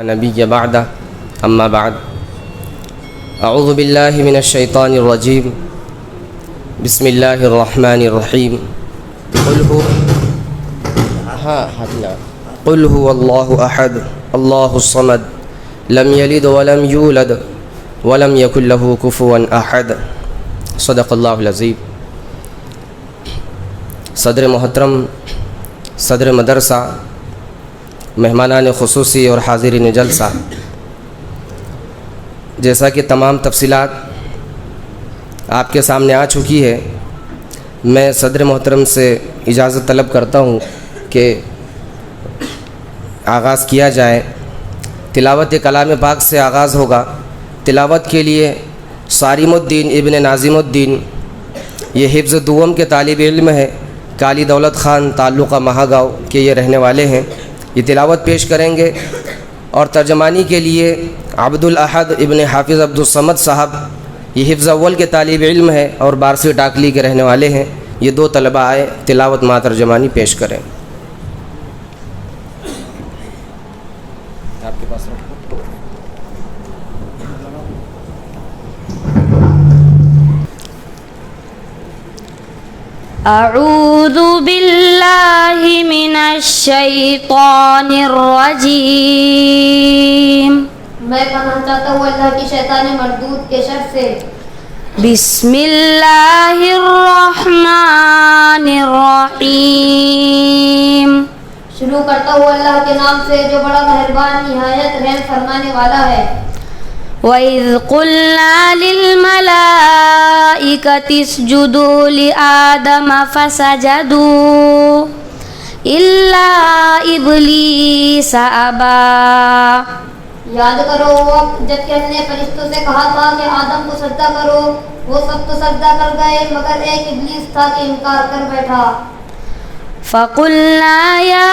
نبی بعد اما بعد اعوذ باللہ من الشیطان الرجیم بسم اللہ الرحمن الرحیم قل هو اللہ احد اللہ الصمد لم یلد ولم یولد ولم یکن له کفوا احد صدق اللہ العظیم۔ صدر محترم، صدر مدرسہ، مہمانان خصوصی اور حاضرین جلسہ، جیسا کہ تمام تفصیلات آپ کے سامنے آ چکی ہے، میں صدر محترم سے اجازت طلب کرتا ہوں کہ آغاز کیا جائے۔ تلاوت کلام پاک سے آغاز ہوگا۔ تلاوت کے لیے صارم الدین ابن ناظم الدین، یہ حفظ دوم کے طالب علم ہے، کالی دولت خان تعلقہ مہاگاؤں کے یہ رہنے والے ہیں، یہ تلاوت پیش کریں گے۔ اور ترجمانی کے لیے عبد الاحد ابن حافظ عبد الصمد صاحب، یہ حفظ اول کے طالب علم ہے اور بارسی ٹاکلی کے رہنے والے ہیں، یہ دو طلبہ آئے تلاوت مع ترجمانی پیش کریں۔ آپ کے پاس رکھو۔ اعوذ باللہ من الشیطان الرجیم، میں پناہ چاہتا ہوں اللہ کی شیطان مردود کے شر سے۔ بسم اللہ الرحمن الرحیم، شروع کرتا ہوں اللہ کے نام سے جو بڑا مہربان نہایت رحم فرمانے والا ہے۔ وَإِذْ قُلْنَا لِلْمَلَائِكَةِ اسْجُدُوا لِآدَمَ فَسَجَدُوا إِلَّا إِبْلِيسَ أَبَىٰ۔ یاد کرو وہ وقت جب کہ ہم نے فرشتوں سے کہا تھا کہ آدم کو سجدہ کرو، وہ سب تو سجدہ کر گئے مگر ایک ابلیس تھا کہ انکار کر بیٹھا۔ فَقُلْنَا يَا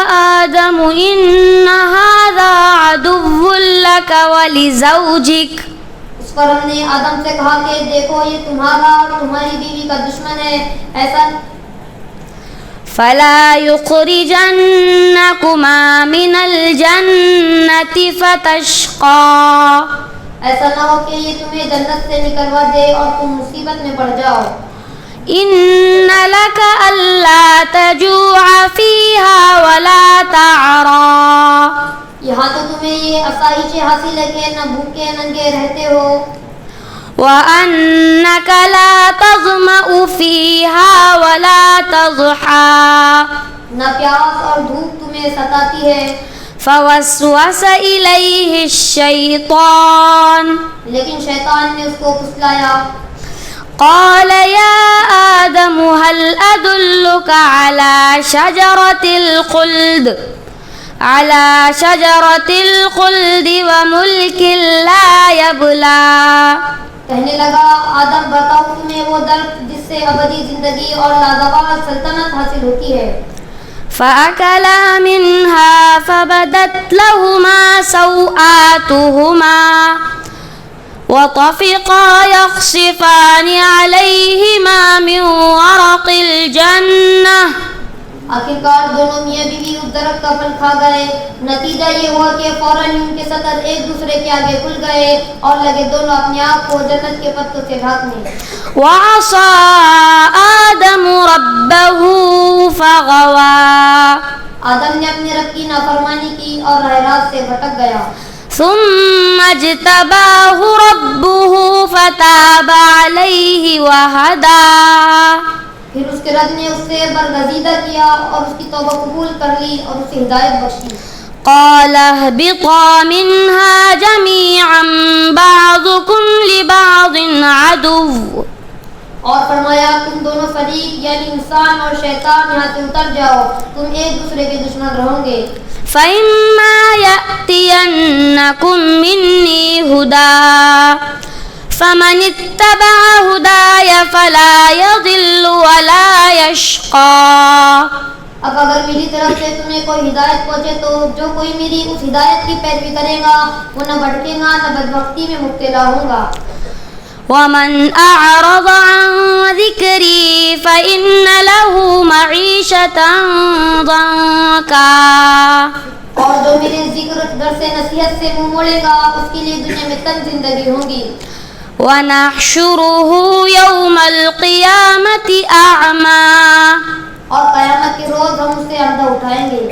آدَمُ إِنَّ هَٰذَا عَدُوٌّ لَّكَ وَلِزَوْجِكَ۔ اس پر ہم نے آدم سے کہا کہ دیکھو یہ تمہارا اور تمہاری بیوی کا دشمن ہے، ایسا فَلَا يُخْرِجَنَّكُمَا مِنَ الْجَنَّةِ فَتَشْقَىٰ۔ ایسا نہ ہو کہ یہ تمہیں جنت سے نکلوا دے اور تم مصیبت میں پڑ جاؤ۔ إِنَّ لَكَ أَلَّا تَجُوعَ فِيهَا وَلَا تَعْرَىٰ۔ یہاں تو تمہیں یہ آسائش حاصل ہے کہ نہ بھوکے ننگے رہتے ہو۔ وَأَنَّكَ لَا تَظْمَأُ فِيهَا وَلَا تَضْحَىٰ۔ نہ پیاس اور دھوپ تمہیں ستاتی ہے۔ فَوَسْوَسَ إِلَيْهِ الشَّيْطَانُ، لیکن شیطان نے اس کو پھسلایا۔ قال يا آدم هل أدلك على شجرة الخلد وملك لا يبلى۔ کہنے لگا آدم بتاؤ تمہیں وہ درخت جس سے ابدی زندگی اور لازوال سلطنت حاصل ہوتی ہے۔ فأكلا منها فبدت لهما سوآتهما وطفقا يخصفان عليهما من ورق الجنة۔ آخرکار دونوں میاں بیوی اس درخت کا پھل کھا گئے۔ نتیجہ یہ ہوا کہ فوراً ان کے سطر ایک دوسرے کے آگے کھل گئے اور لگے دونوں اپنے آپ کو جنت کے پتوں سے ڈھانکنے۔ وعصى آدم ربه فغوى۔ آدم نے اپنے رب کی نافرمانی کی اور راہ راست سے بھٹک گیا۔ ثم اجتباه ربه فتاب عليه وهدى۔ پھر اس کے رب نے اس سے برگزیدہ کیا اور اس کی توبہ قبول کر لی اور اسے ہدایت بخشی۔ قال اهبطا منها جميعا بعضكم لبعض عدو۔ اور فرمایا تم دونوں فریق یعنی انسان اور شیطان یہاں سے اتر جاؤ، تم ایک دوسرے کے دشمن رہو گے۔ فإما يأتينكم مني هدى فمن اتبع هداي فلا يضل ولا يشقى۔ اب اگر میری طرف سے تمہیں کوئی ہدایت پہنچے تو جو کوئی میری اس ہدایت کی پیروی کرے گا وہ نہ بھٹکے گا نہ بدبختی میں مبتلا ہوگا۔ ومن أعرض عن ذكري فإن له معيشة ضنكا اور جو میرے ذکر در سے نصیحت سے منہ موڑے گا اس کے لیے دنیا میں تنگ زندگی ہوگی. ونحشره يوم القيامة أعمى اور قیامت کے روز ہم اسے اندھا اٹھائیں گے.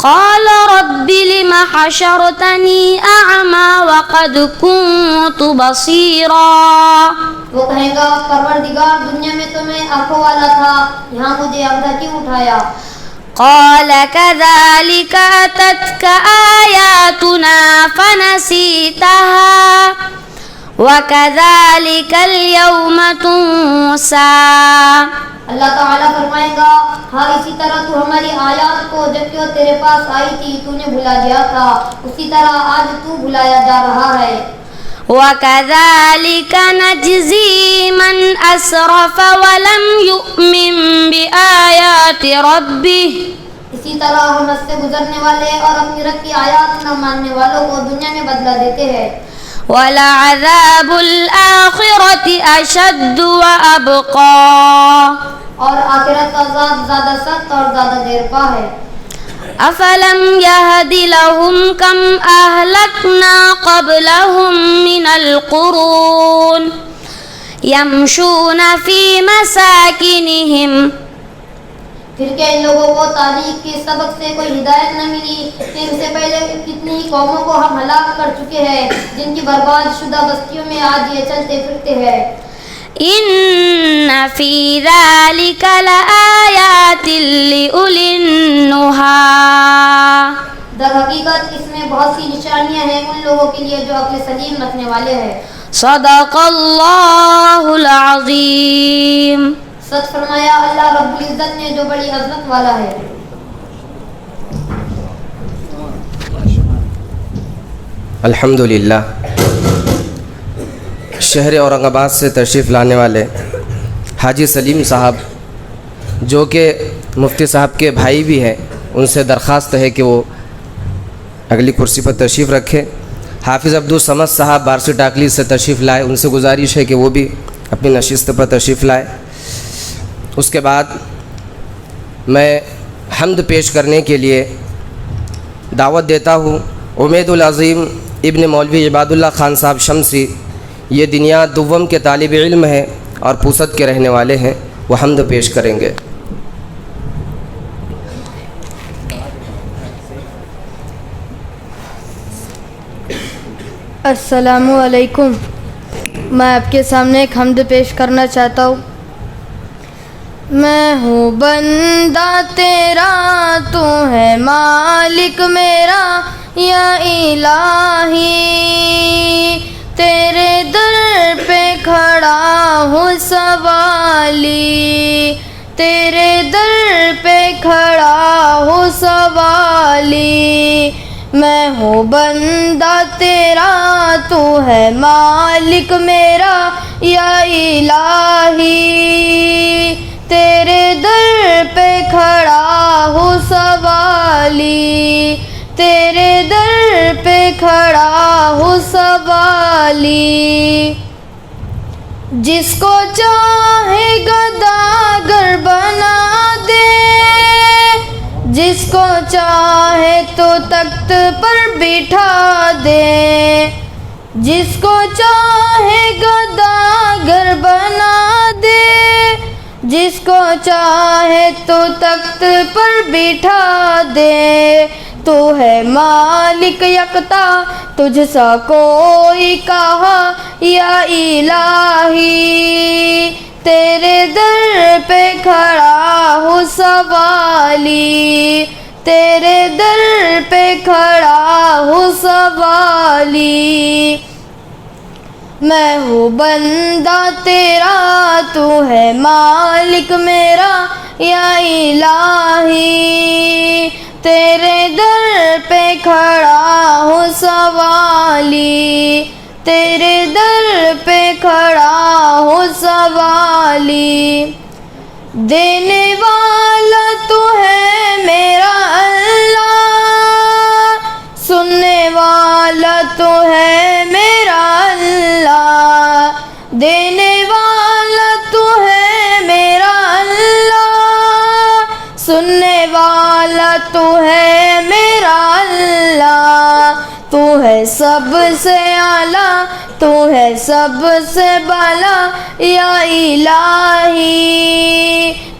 قال رب لم حشرتني أعمى وقد كنت بصيرا. وہ کہے گا پروردگار دنیا میں تو میں آنکھوں والا تھا, یہاں مجھے اندھا کیوں اٹھایا؟ قال كذلك أتتك آياتنا فنسيتها وكذلك اليوم تنسى. اللہ تعالیٰ فرمائے گا ہاں اسی طرح تو ہماری آیات کو جب کہ وہ تیرے پاس آئی تھی تو نے بھلا دیا تھا, اسی طرح آج تو بھلایا جا رہا ہے. وكذلك نجزي من أسرف ولم يؤمن بآيات ربه. اسی طرح ہم اس سے گزرنے والے اور اپنی رب کی آیات نہ ماننے والوں کو دنیا میں بدلہ دیتے ہیں. وَلَعَذَابُ الْآخِرَةِ أَشَدُّ وَأَبْقَى. اور آخرت کا عذاب زیادہ سخت اور زیادہ دیر پا ہے. أَفَلَمْ يَهْدِ لَهُمْ كَمْ أَهْلَكْنَا قَبْلَهُمْ مِنَ الْقُرُونِ يَمْشُونَ فِي مَسَاكِنِهِمْ. پھر کہ ان لوگوں کو تاریخ کے سبق سے کوئی ہدایت نہ ملی کہ ان سے پہلے کتنی قوموں کو ہم ہلاک کر چکے ہیں جن کی برباد شدہ بستیوں میں آج یہ چلتے پھرتے ہیں. إِنَّ فِي ذَلِكَ لَآيَاتٍ لِأُولِي النُّهَى. در حقیقت اس میں بہت سی نشانیاں ہیں ان لوگوں کے لیے جو عقل سلیم رکھنے والے ہیں. صدق اللہ العظیم. سچ فرمایا اللہ رب العزت نے جو بڑی عظمت والا ہے. الحمدللہ. شہر اورنگ آباد سے تشریف لانے والے حاجی سلیم صاحب جو کہ مفتی صاحب کے بھائی بھی ہیں, ان سے درخواست ہے کہ وہ اگلی کرسی پر تشریف رکھیں. حافظ عبدالصمد صاحب بارسی ٹاکلی سے تشریف لائے, ان سے گزارش ہے کہ وہ بھی اپنی نشست پر تشریف لائے. اس کے بعد میں حمد پیش کرنے کے لیے دعوت دیتا ہوں امید العظیم ابن مولوی عباد اللہ خان صاحب شمسی. یہ دنیا دوم کے طالب علم ہیں اور پوسد کے رہنے والے ہیں, وہ حمد پیش کریں گے. السلام علیکم. میں آپ کے سامنے ایک حمد پیش کرنا چاہتا ہوں. میں ہوں بندہ تیرا تو ہے مالک میرا یا الہی, تیرے در پہ کھڑا ہوں سوالی, تیرے در پہ کھڑا ہوں سوالی. میں ہوں بندہ تیرا تو ہے مالک میرا یا الہی, تیرے در پہ کھڑا ہوں سوالی, تیرے در پہ کھڑا ہوں سوالی. جس کو چاہے گداگر بنا دے, جس کو چاہے تو تخت پر بٹھا دے, جس کو چاہے گداگر بنا دے, جس کو چاہے تو تخت پر بٹھا دے. تو ہے مالک یکتا تجھ سا کوئی کہا یا الہی, تیرے در پہ کھڑا ہوں سوالی, تیرے در پہ کھڑا ہوں سوالی. میں ہوں بندہ تیرا تو ہے مالک میرا یا الہی, تیرے در پہ کھڑا ہوں سوالی, تیرے در پہ کھڑا ہوں سوالی. دینے والا تو ہے میرا اللہ, سننے والا تو ہے میرا اللہ, دینے والا تو ہے میرا اللہ, سننے والا تو ہے میرا اللہ تو ہے سب سے اعلیٰ تو ہے سب سے بالا یا الہی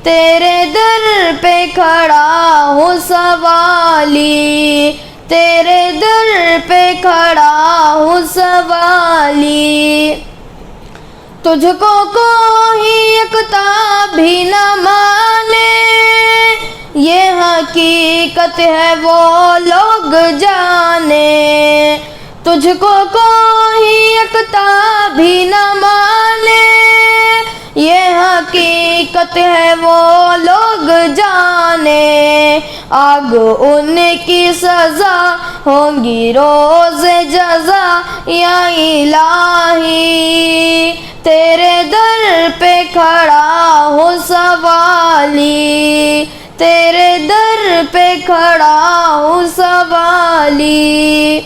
تیرے در پہ کھڑا ہوں سوالی تیرے در پہ کھڑا ہوں سوالی تجھ کو کوئی یکتا بھی نہ مانے یہ حقیقت ہے وہ لوگ جانے تجھ کو کوئی یکتا بھی نہ مانے یہ حقیقت ہے وہ لوگ جانے آگ ان کی سزا ہوگی روز جزا یا الہی تیرے در پہ کھڑا ہوں سوالی تیرے در پہ کھڑا ہوں سوالی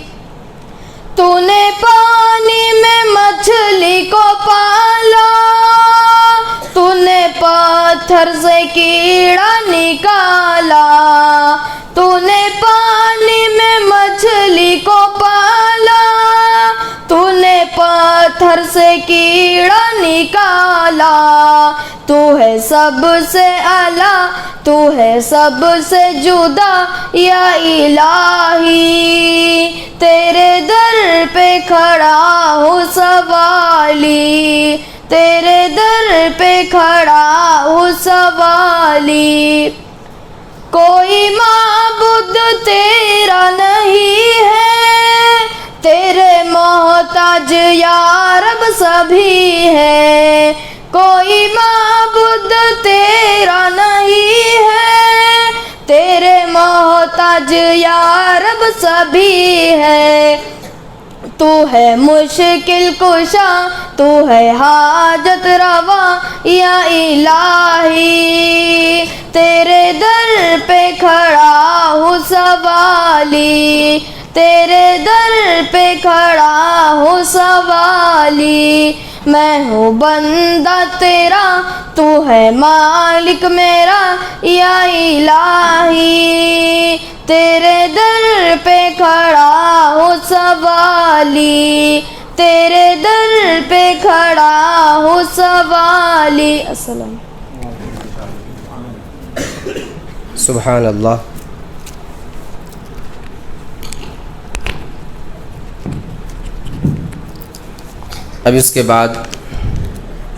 تو نے پانی میں مچھلی کو پالا تو نے پتھر سے کیڑا نکالا تو نے پانی میں مچھلی کو پالا تو نے پتھر سے کیڑا نکالا تو ہے سب سے اعلیٰ تو ہے سب سے جدا یا الہی تیرے در پہ کھڑا ہوں سوالی تیرے در پہ کھڑا ہوں سوالی کوئی معبود تیرا نہیں ہے تیرے محتاج یا رب سبھی ہے کوئی معبود تیرا نہیں ہے تیرے محتاج یا رب سبھی ہے تو ہے مشکل کشا تو ہے حاجت روا یا الہی تیرے در پہ کھڑا ہوں سوالی تیرے در پہ کھڑا ہوں سوالی میں ہوں بندہ تیرا تو ہے مالک میرا یا الہی تیرے در پہ کھڑا ہوں سوالی تیرے در پہ کھڑا ہوں سوالی السلام سبحان اللہ اب اس کے بعد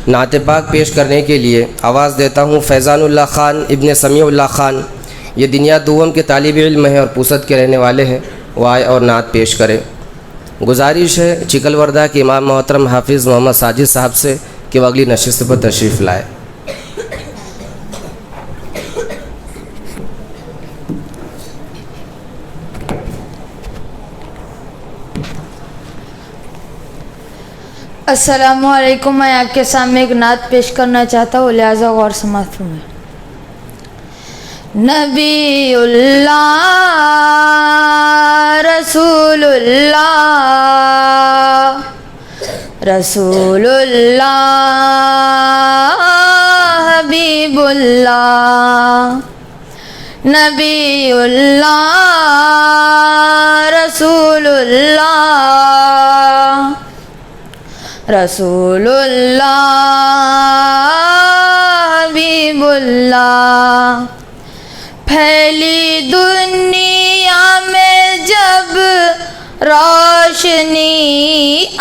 نعت پاک پیش کرنے کے لیے آواز دیتا ہوں فیضان اللہ خان ابن سمیع اللہ خان یہ دنیا دوم کے طالب علم ہیں اور پوسد کے رہنے والے ہیں وہ آئے اور نعت پیش کرے گزارش ہے چکل وردہ کے امام محترم حافظ محمد ساجد صاحب سے کہ وہ اگلی نشست پر تشریف لائے السلام علیکم میں آپ کے سامنے ایک نعت پیش کرنا چاہتا ہوں لہٰذا غور سماعت فرمائیں نبی اللہ رسول اللہ رسول اللہ حبیب اللہ نبی اللہ رسول اللہ رسول اللہ حبیب اللہ پھیلی دنیا میں جب روشنی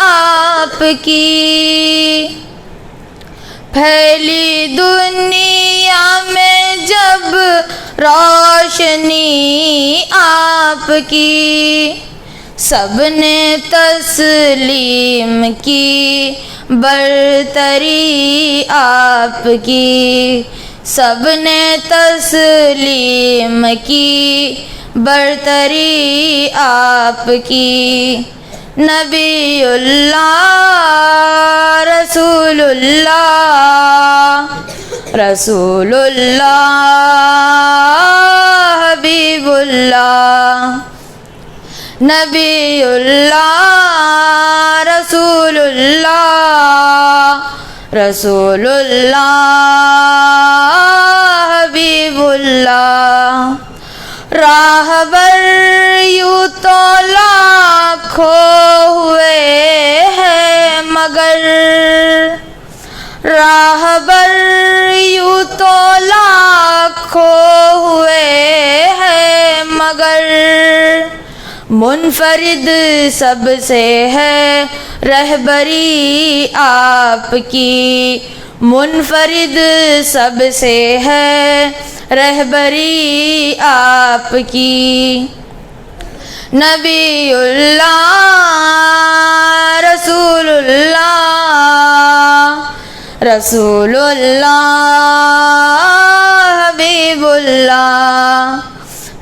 آپ کی پھیلی دنیا میں جب روشنی آپ کی سب نے تسلیم کی برتری آپ کی سب نے تسلیم کی برتری آپ کی نبی اللہ رسول اللہ رسول اللہ حبیب اللہ نبی اللہ رسول اللہ رسول اللہ حبیب اللہ راہبر یوں تو لاکھوں ہوئے ہیں مگر، راہبر یوں تو لاکھوں ہوئے ہیں مگر، منفرد سب سے ہے رہبری آپ کی، منفرد سب سے ہے رہبری آپ کی۔ نبی اللہ رسول اللہ، رسول اللہ حبیب اللہ،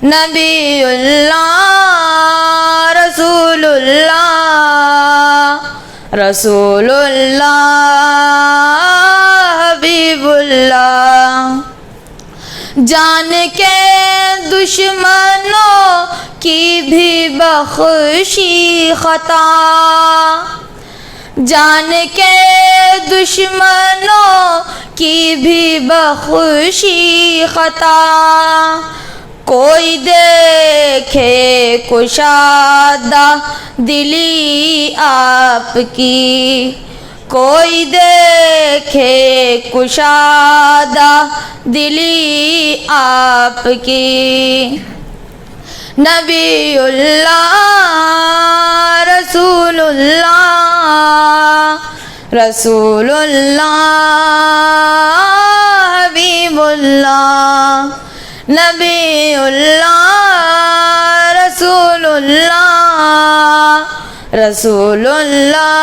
نبی اللہ رسول اللہ، رسول اللہ حبیب اللہ۔ جان کے دشمنوں کی بھی بخشی خطا، جان کے دشمنوں کی بھی بخشی خطا، کوئی دیکھے کشادہ دلی آپ کی، کوئی دیکھے کشادہ دلی آپ کی۔ نبی اللہ رسول اللہ، رسول اللہ حبیب اللہ، نبی اللہ رسول اللہ، رسول اللہ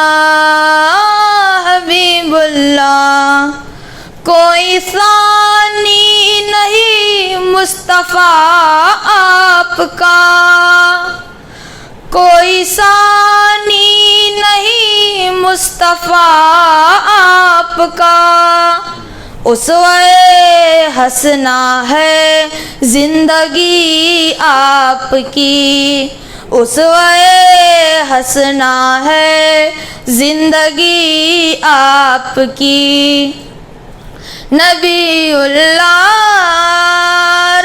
حبیب اللہ۔ کوئی ثانی نہیں مصطفیٰ آپ کا، کوئی ثانی نہیں مصطفیٰ آپ کا، اسوہ حسنہ ہے زندگی آپ کی، اسوہ حسنہ ہے زندگی آپ کی۔ نبی اللہ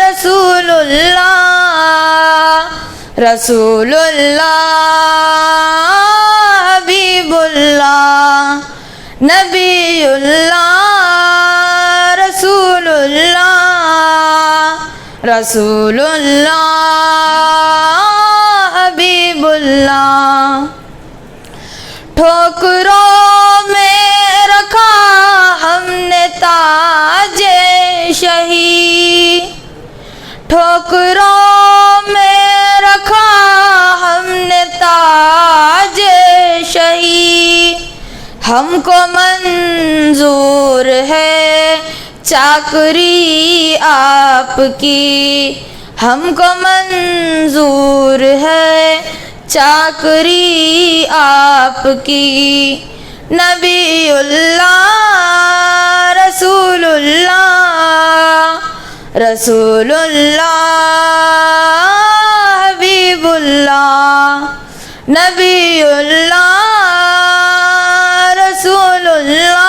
رسول اللہ، رسول اللہ حبیب اللہ، نبی اللہ رسول اللہ، رسول اللہ حبیب اللہ۔ ٹھوکروں میں رکھا ہم نے تاج شہی، ٹھوکروں میں رکھا ہم نے تاج شہی، ہم کو منظور ہے چاکری آپ کی، ہم کو منظور ہے چاکری آپ کی۔ نبی اللہ رسول اللہ، رسول اللہ حبیب اللہ، نبی اللہ رسول اللہ،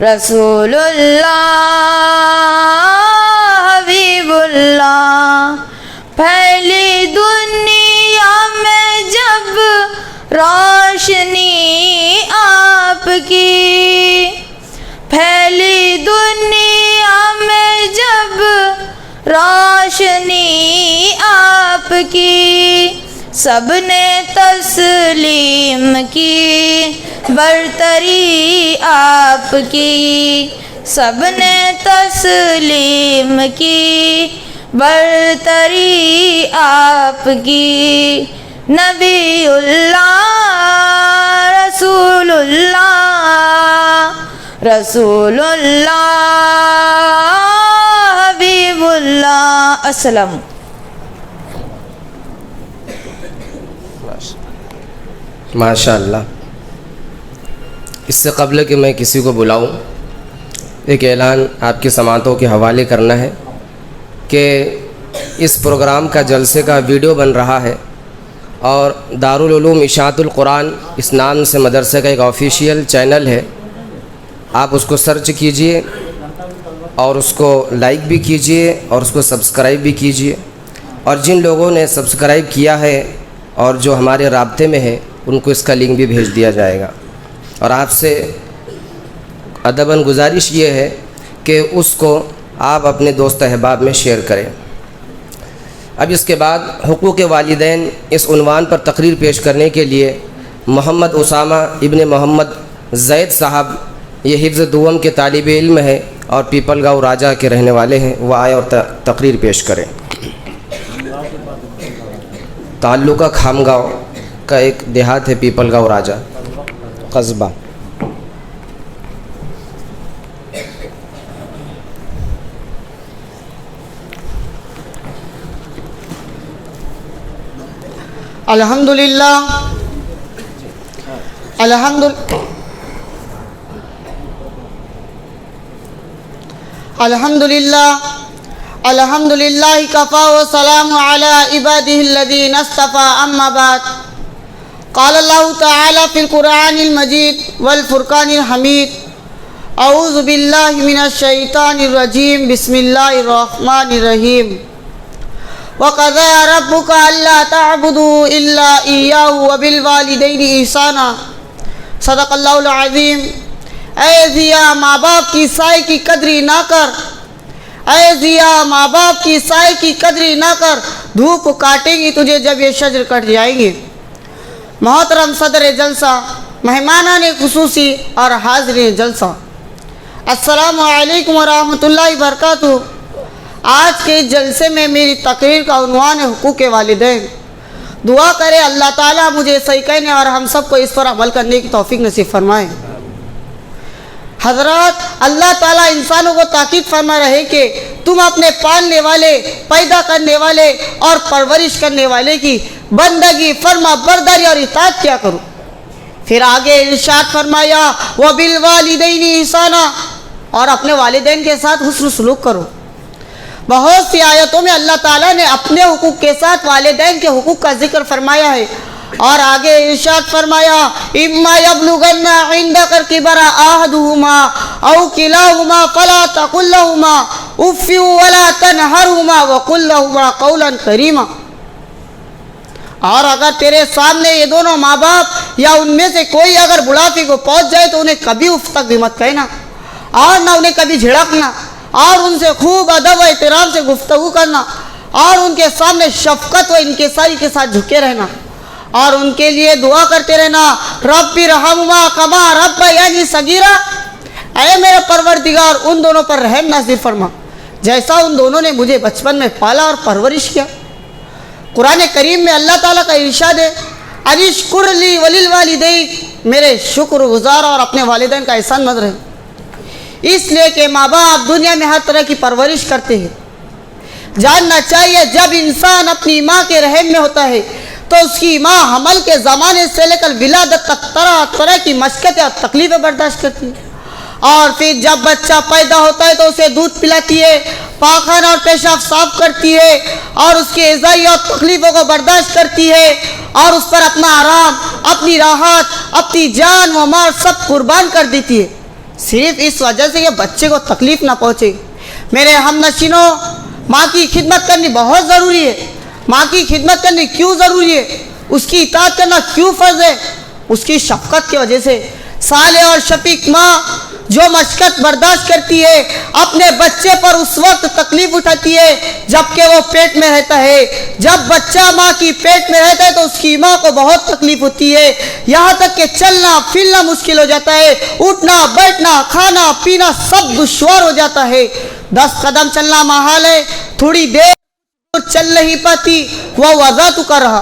رسول اللہ حبیب اللہ۔ پھیلی دنیا میں جب روشنی آپ کی، پھیلی دنیا میں جب روشنی آپ کی، سب نے تسلیم کی برتری آپ کی، سب نے تسلیم کی برتری آپ کی۔ نبی اللہ رسول اللہ، رسول اللہ حبیب اللہ۔ السلام۔ ماشاء اللہ۔ اس سے قبل کہ میں کسی کو بلاؤں، ایک اعلان آپ کی سماعتوں کے حوالے کرنا ہے کہ اس پروگرام کا جلسے کا ویڈیو بن رہا ہے، اور دارالعلوم اشاعت القرآن اس نام سے مدرسے کا ایک آفیشیل چینل ہے، آپ اس کو سرچ کیجئے اور اس کو لائک بھی کیجئے اور اس کو سبسکرائب بھی کیجئے، اور جن لوگوں نے سبسکرائب کیا ہے اور جو ہمارے رابطے میں ہے ان کو اس کا لنک بھی بھیج دیا جائے گا۔ اور آپ سے ادباً گزارش یہ ہے کہ اس کو آپ اپنے دوست احباب میں شیئر کریں۔ اب اس کے بعد حقوق والدین اس عنوان پر تقریر پیش کرنے کے لیے محمد اسامہ ابن محمد زید صاحب، یہ حفظ دوم کے طالب علم ہے اور پیپل گاؤں راجہ کے رہنے والے ہیں، وہ آئے اور تقریر پیش کریں۔ تعلقہ خامگاؤں کا ایک دیہات ہے پیپل گاؤں راجہ قصبہ۔ الحمدللہ الحمدللہ کفا وسلام علی عبادہ الذین اصطفى، اما بعد، قال اللہ تعالی فی القرآن المجید والفرقان الحمید، اعوذ باللہ من الشیطان الرجیم، بسم اللہ الرحمن الرحیم۔ وَقَضَىٰ رَبُّكَ أَلَّا تَعْبُدُوا إِلَّا إِيَّاهُ وَبِالْوَالِدَيْنِ إِحْسَانًا۔ صدق اللہ العظیم۔ اے ضیا ماں باپ کی سائے کی قدری نہ کر، اے ضیا ماں باپ کی سائے کی قدری نہ کر، دھوپ کاٹیں گی تجھے جب یہ شجر کٹ جائیں گے۔ محترم صدر جلسہ، مہمانان خصوصی اور حاضرین جلسہ، السلام علیکم ورحمۃ اللہ وبرکاتہ۔ آج کے جلسے میں میری تقریر کا عنوان ہے حقوق والدین۔ دعا کرے اللہ تعالیٰ مجھے صحیح کہنے اور ہم سب کو اس پر عمل کرنے کی توفیق نصیب فرمائے۔ حضرات، اللہ تعالیٰ انسانوں کو تاکید فرما رہے کہ تم اپنے پالنے والے، پیدا کرنے والے اور پرورش کرنے والے کی بندگی، فرما برداری اور اطاعت کیا کرو۔ پھر آگے ارشاد فرمایا وَبِالْوَالِدَيْنِ إِحْسَانًا، اور اپنے والدین کے ساتھ حسن سلوک کرو۔ بہت سی آیتوں میں اللہ تعالیٰ نے اپنے حقوق کے ساتھ والدین کے حقوق کا ذکر فرمایا ہے، اور آگے ارشاد فرمایا اِمَّا يَبْلُغَنَّ عِنْدَكَ الْكِبَرَ أَحَدُهُمَا أَوْ كِلَاهُمَا فَلَا تَقُل لَّهُمَا أُفٍّ وَلَا تَنْهَرْهُمَا وَقُل لَّهُمَا قَوْلًا كَرِيمًا۔ اور اگر تیرے سامنے یہ دونوں ماں باپ یا ان میں سے کوئی اگر بڑھاپے کو پہنچ جائے تو انہیں کبھی اف تک بھی مت کہنا، اور نہ انہیں کبھی جھڑکنا، اور ان سے خوب ادب و احترام سے گفتگو کرنا، اور ان کے سامنے شفقت و انکساری کے ساتھ جھکے رہنا، اور ان کے لیے دعا کرتے رہنا رب ارحمہما کما ربیانی صغیرا، اے میرے پروردگار ان دونوں پر رحم نازل فرما جیسا ان دونوں نے مجھے بچپن میں پالا اور پرورش کیا۔ قرآن کریم میں اللہ تعالیٰ کا ارشاد ہے انشکر لی وللوالدین، میرے شکر گزار اور اپنے والدین کا احسان مند رہے، اس لیے کہ ماں باپ دنیا میں ہر طرح کی پرورش کرتے ہیں۔ جاننا چاہیے جب انسان اپنی ماں کے رحم میں ہوتا ہے تو اس کی ماں حمل کے زمانے سے لے کر ولادت تک طرح طرح کی مشقتیں اور تکلیفیں برداشت کرتی ہے، اور پھر جب بچہ پیدا ہوتا ہے تو اسے دودھ پلاتی ہے، پاخانہ اور پیشاب صاف کرتی ہے، اور اس کی اذیت اور تکلیفوں کو برداشت کرتی ہے، اور اس پر اپنا آرام، اپنی راحت، اپنی جان و مال سب قربان کر دیتی ہے، صرف اس وجہ سے کہ بچے کو تکلیف نہ پہنچے۔ میرے ہم نشینوں، ماں کی خدمت کرنی بہت ضروری ہے۔ ماں کی خدمت کرنی کیوں ضروری ہے؟ اس کی اطاعت کرنا کیوں فرض ہے؟ اس کی شفقت کی وجہ سے۔ صالح اور شفیق ماں جو مشقت برداشت کرتی ہے، اپنے بچے پر اس وقت تکلیف اٹھاتی ہے جبکہ وہ پیٹ میں رہتا ہے۔ جب بچہ ماں کی پیٹ میں رہتا ہے تو اس کی ماں کو بہت تکلیف ہوتی ہے، یہاں تک کہ چلنا پھرنا مشکل ہو جاتا ہے، اٹھنا بیٹھنا کھانا پینا سب دشوار ہو جاتا ہے۔ 10 قدم چلنا محال ہے، تھوڑی دیر چل نہیں پاتی، وہ وضع تو کر رہا۔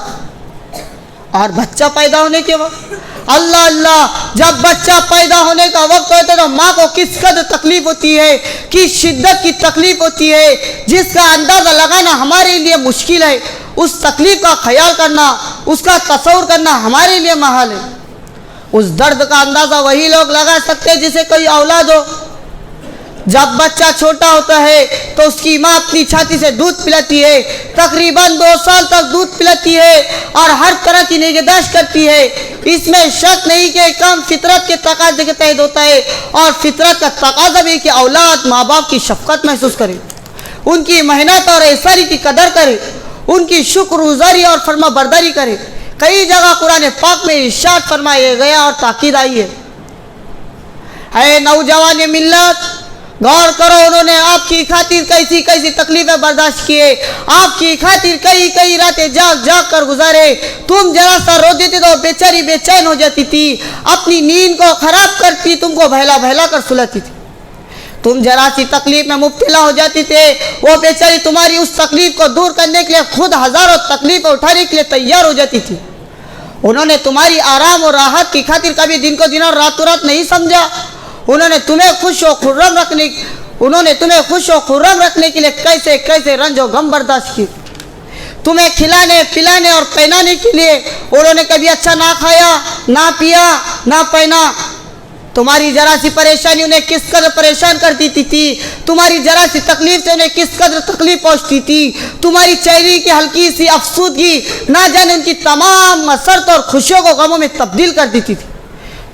اور بچہ پیدا ہونے کے وقت اللہ اللہ، جب بچہ پیدا ہونے کا وقت ہوتا ہے تو ماں کو کس قدر تکلیف ہوتی ہے، کس شدت کی تکلیف ہوتی ہے، جس کا اندازہ لگانا ہمارے لیے مشکل ہے۔ اس تکلیف کا خیال کرنا، اس کا تصور کرنا ہمارے لیے محال ہے۔ اس درد کا اندازہ وہی لوگ لگا سکتے ہیں جسے کوئی اولاد ہو۔ جب بچہ چھوٹا ہوتا ہے تو اس کی ماں اپنی چھاتی سے دودھ پلاتی ہے، تقریباً 2 سال تک دودھ پلاتی ہے اور ہر طرح کی نگہداشت کرتی ہے۔ اس میں شک نہیں کہ کام فطرت کے تقاضے کے تحت ہوتا ہے، اور فطرت کا تقاضا بھی کہ اولاد ماں باپ کی شفقت محسوس کرے، ان کی محنت اور ایثاری کی قدر کرے، ان کی شکر گزاری اور فرما برداری کرے۔ کئی جگہ قرآن پاک میں ارشاد فرمایا گیا اور تاکید آئی ہے۔ اے نوجوان ملت، غور کرو، انہوں نے آپ کی خاطر کیسی کیسی تکلیفیں برداشت کیے، آپ کی خاطر کئی کئی راتیں جاگ جاگ کر گزارے۔ تم ذرا سا رو دیتے تو بیچاری بے چین ہو جاتی تھی، اپنی نیند کو خراب کرتی، تم کو بہلا بہلا کر سلاتی تھی۔ تم ذرا سی تکلیف میں مبتلا ہو جاتی تھے، وہ بیچاری تمہاری اس تکلیف کو دور کرنے کے لیے خود ہزاروں تکلیفیں اٹھانے کے لیے تیار ہو جاتی تھی۔ انہوں نے تمہاری آرام اور راحت کی خاطر کبھی دن کو دن اور رات رات نہیں سمجھا۔ انہوں نے تمہیں خوش و خرم رکھنے کے لیے کیسے کیسے رنج و غم برداشت کی۔ تمہیں کھلانے پلانے اور پہنانے کے لیے انہوں نے کبھی اچھا نہ کھایا، نہ پیا، نہ پہنا۔ تمہاری ذرا سی پریشانی انہیں کس قدر پریشان کر دیتی تھی، تمہاری ذرا سی تکلیف سے انہیں کس قدر تکلیف پہنچتی تھی۔ تمہاری چہرے کی ہلکی سی افسردگی نہ جانے ان کی تمام مسرت اور خوشیوں کو غموں میں تبدیل کر دیتی تھی۔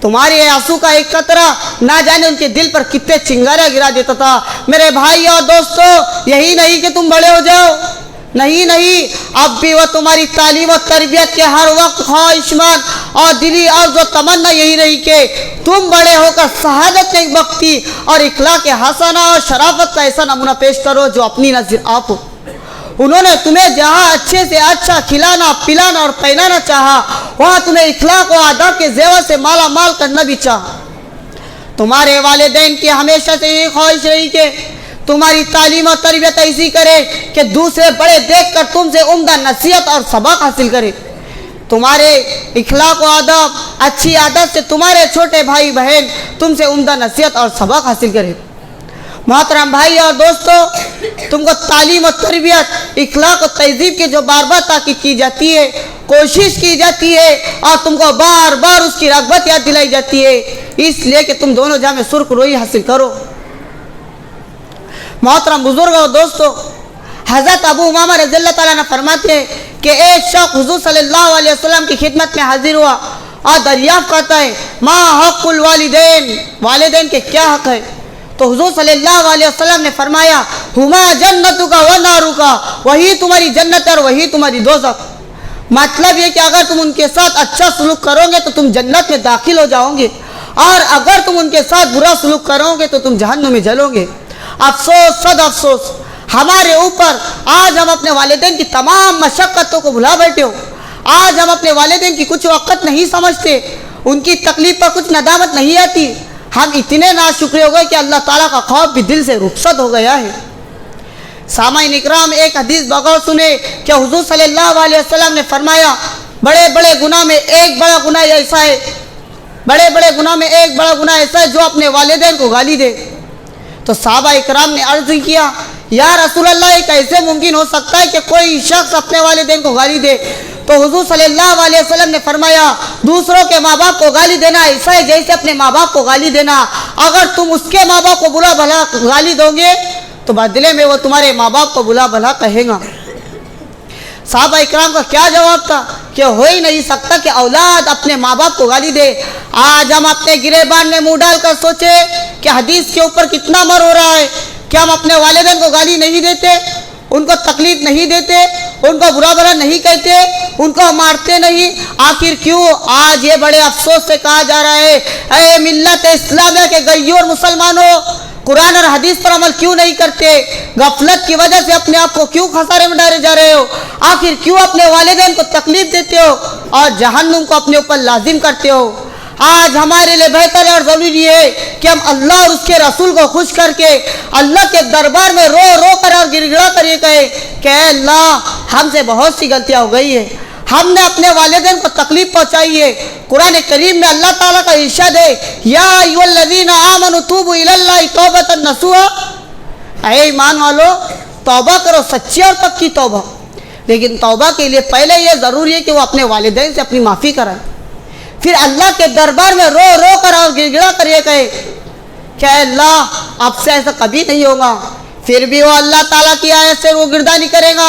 تمہارے آنسو کا ایک قطرہ نہ جانے ان کے دل پر کتنے چنگاریاں گرا دیتا تھا۔ میرے بھائی اور دوستو، یہی نہیں کہ تم بڑے ہو جاؤ، نہیں، اب بھی وہ تمہاری تعلیم و تربیت کے ہر وقت خواہشمند اور دلی عرض و تمنا یہی رہی کہ تم بڑے ہو کر شہادت نیک بختی اور اخلاق حسنہ اور شرافت کا ایسا نمونہ پیش کرو جو اپنی نظر آپ ہو۔ انہوں نے تمہیں جہاں اچھے سے اچھا کھلانا پلانا اور پہنانا چاہا، وہاں تمہیں اخلاق و آداب کے زیور سے مالا مال کرنا بھی چاہا۔ تمہارے والدین کی ہمیشہ سے یہ خواہش رہی کہ تمہاری تعلیم اور تربیت ایسی کرے کہ دوسرے بڑے دیکھ کر تم سے عمدہ نصیحت اور سبق حاصل کرے۔ تمہارے اخلاق و آداب، اچھی عادت سے تمہارے چھوٹے بھائی بہن تم سے عمدہ نصیحت اور سبق حاصل کرے۔ محترم بھائی اور دوستو، تم کو تعلیم و تربیت، اخلاق و تہذیب کی جو بار بار تاکید کی جاتی ہے، کوشش کی جاتی ہے، اور تم کو بار بار اس کی رغبت یاد دلائی جاتی ہے، اس لیے کہ تم دونوں جہاں میں سرخ روئی حاصل کرو۔ محترم بزرگ اور دوستو، حضرت ابو امامہ رضی اللہ تعالیٰ نے فرماتے ہیں کہ ایک شخص حضور صلی اللہ علیہ وسلم کی خدمت میں حاضر ہوا اور دریافت کرتا ہے، ما حق الوالدین، والدین کے کیا حق ہے؟ تو حضور صلی اللہ علیہ وسلم نے فرمایا، ہما جنتک و نارک، وہی تمہاری جنت اور وہی تمہاری دوزخ۔ مطلب یہ کہ اگر تم ان کے ساتھ اچھا سلوک کرو گے تو تم جنت میں داخل ہو جاؤ گے، اور اگر تم ان کے ساتھ برا سلوک کرو گے تو تم جہنم میں جلو گے۔ افسوس، صد افسوس، ہمارے اوپر آج ہم اپنے والدین کی تمام مشقتوں کو بھلا بیٹھے ہو۔ آج ہم اپنے والدین کی کچھ وقت نہیں سمجھتے، ان کی تکلیف پر کچھ ندامت نہیں آتی۔ ہم اتنے ناشکرے ہو گئے کہ اللہ تعالیٰ کا خوف بھی دل سے رخصت ہو گیا ہے۔ سامعین اکرام، ایک حدیث بغور سنے کہ حضور صلی اللہ علیہ وسلم نے فرمایا، بڑے بڑے گناہ میں ایک بڑا گناہ ایسا ہے، بڑے بڑے گناہ میں ایک بڑا گناہ ایسا ہے جو اپنے والدین کو گالی دے۔ تو صحابہ اکرام نے عرض کیا، یا رسول اللہ، یہ کیسے ممکن ہو سکتا ہے کہ کوئی شخص اپنے والدین کو گالی دے؟ تو حضور صلی اللہ علیہ وسلم نے فرمایا، دوسروں کے ماں باپ کو گالی دینا ایسا ہے جیسے اپنے ماں باپ کو گالی دینا۔ اگر تم اس کے ماں باپ کو برا بھلا گالی دو گے تو بدلے میں وہ تمہارے ماں باپ کو برا بھلا کہے گا۔ صحابہ اکرام کا کیا جواب تھا کہ ہو ہی نہیں سکتا کہ اولاد اپنے ماں باپ کو گالی دے۔ آج ہم اپنے گریبان میں منہ ڈال کر سوچے کہ حدیث کے اوپر کتنا مر ہو رہا ہے کہ ہم اپنے والدین کو گالی نہیں دیتے، ان کو تکلیف نہیں دیتے، ان کو برا بھلا نہیں کہتے، ان کو مارتے نہیں۔ آخر کیوں؟ آج یہ بڑے افسوس سے کہا جا رہا ہے، اے ملت اسلامیہ کے غیور مسلمانوں، قرآن اور حدیث پر عمل کیوں نہیں کرتے؟ غفلت کی وجہ سے اپنے آپ کو کیوں خسارے میں ڈالے جا رہے ہو؟ آخر کیوں اپنے والدین کو تکلیف دیتے ہو اور جہنم کو اپنے اوپر لازم کرتے ہو؟ آج ہمارے لیے بہتر اور ضروری ہے کہ ہم اللہ اور اس کے رسول کو خوش کر کے اللہ کے دربار میں رو رو کر اور گر گڑا کر یہ کہے کہ اے اللہ، ہم سے بہت سی غلطیاں ہو گئی ہیں، ہم نے اپنے والدین کو تکلیف پہنچائی ہے۔ قرآن کریم میں اللہ تعالیٰ کا ارشاد ہے، یا ایھا الذین آمنوا توبوا الی اللہ توبۃ نصوحا، اے ایمان والو، توبہ کرو، سچی اور پکی توبہ۔ لیکن توبہ کے لیے پہلے یہ ضروری ہے کہ وہ اپنے والدین سے اپنی معافی کرائے، پھر اللہ کے دربار میں رو رو کر اور گڑ گڑا کر یہ کہے کہ اے اللہ، اب سے ایسا کبھی نہیں ہوگا۔ پھر بھی وہ اللہ تعالیٰ کی آیت سے وہ گردانی کرے گا،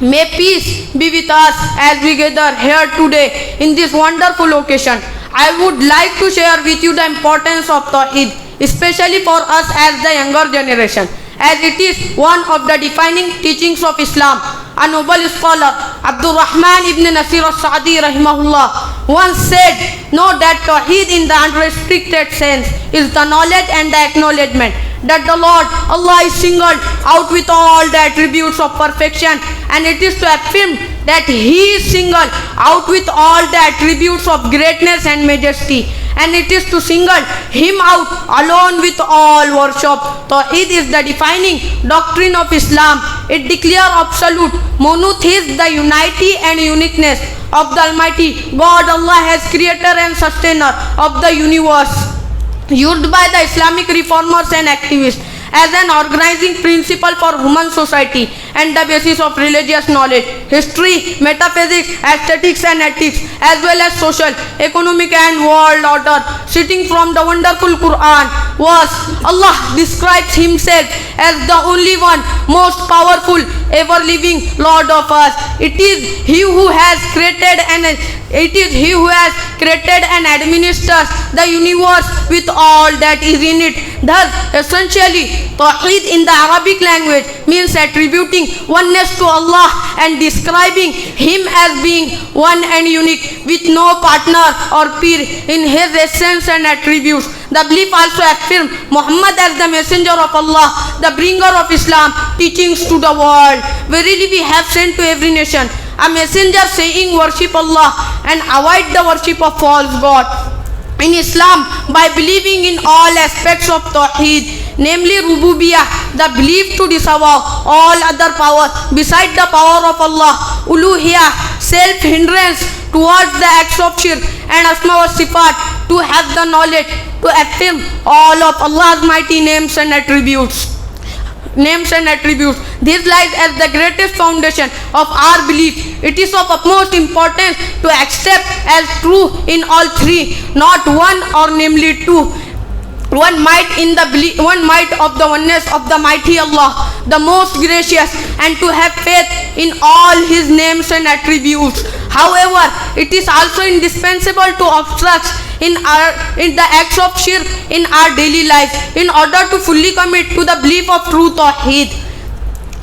May peace be with us as we gather here today in this wonderful occasion. I would like to share with you the importance of Tawheed, especially for us as the younger generation, as it is one of the defining teachings of Islam. A noble scholar, Abdurrahman ibn Nasir al-Sa'di rahimahullah, once said, know that Tawheed in the unrestricted sense is the knowledge and the acknowledgement that the Lord Allah is singled out with all the attributes of perfection, and it is to affirm that He is singled out with all the attributes of greatness and majesty, and it is to single Him out alone with all worship. Tawheed is the defining doctrine of Islam. It declares absolute monotheism, the unity and uniqueness of the Almighty God Allah as creator and sustainer of the universe, used by the Islamic reformers and activists as an organizing principle for human society and the basis of religious knowledge, history, metaphysics, aesthetics and ethics, as well as social, economic and world order. Sitting from the wonderful Quran verse, Allah describes Himself as the only one, most powerful, ever living Lord of us. It is He who has created and administers the universe with all that is in it. Thus, essentially, Tawheed in the Arabic language means attributing oneness to Allah and describing Him as being one and unique with no partner or peer in His essence and attributes. The belief also affirms Muhammad as the messenger of Allah, the bringer of Islam, teachings to the world. Verily we have sent to every nation a messenger saying, worship Allah and avoid the worship of false God. In Islam, by believing in all aspects of Tawheed, namely Rububiyyah, the belief to disavow all other power beside the power of Allah, Uluhiyyah, self-hindrance towards the acts of shirk, and Asma wa Sifat, to have the knowledge to affirm all of Allah's mighty names and attributes. This lies as the greatest foundation of our belief. It is of utmost importance to accept as true in all three, not one or namely two. One might of the oneness of the mighty Allah, the most gracious, and to have faith in all His names and attributes. However, it is also indispensable to obstruct in the acts of shirk in our daily life in order to fully commit to the belief of true Tawheed.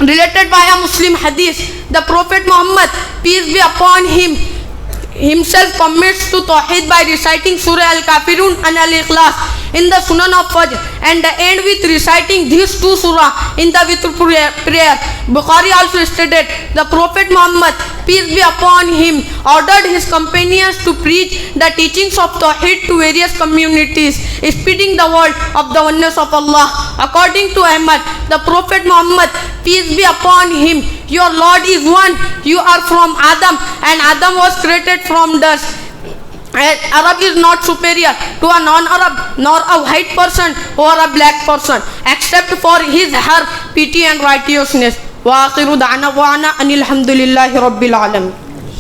Related by a Muslim hadith, the Prophet Muhammad, peace be upon him, himself commits to Tawheed by reciting Surah Al-Kafirun and Al-Ikhlas in the Sunan of Fajr and end with reciting these two surah in the Witr prayer. Bukhari also stated, the Prophet Muhammad, peace be upon him, ordered his companions to preach the teachings of Tawheed to various communities, spreading the word of the oneness of Allah. According to Ahmad, the Prophet Muhammad, peace be upon him, your Lord is one, you are from Adam and Adam was created from dust. Arab is not superior to a non-Arab nor a white person or a black person except for his her piety and righteousness. Wa akhiru da'wana anil hamdulillahi rabbil alamin.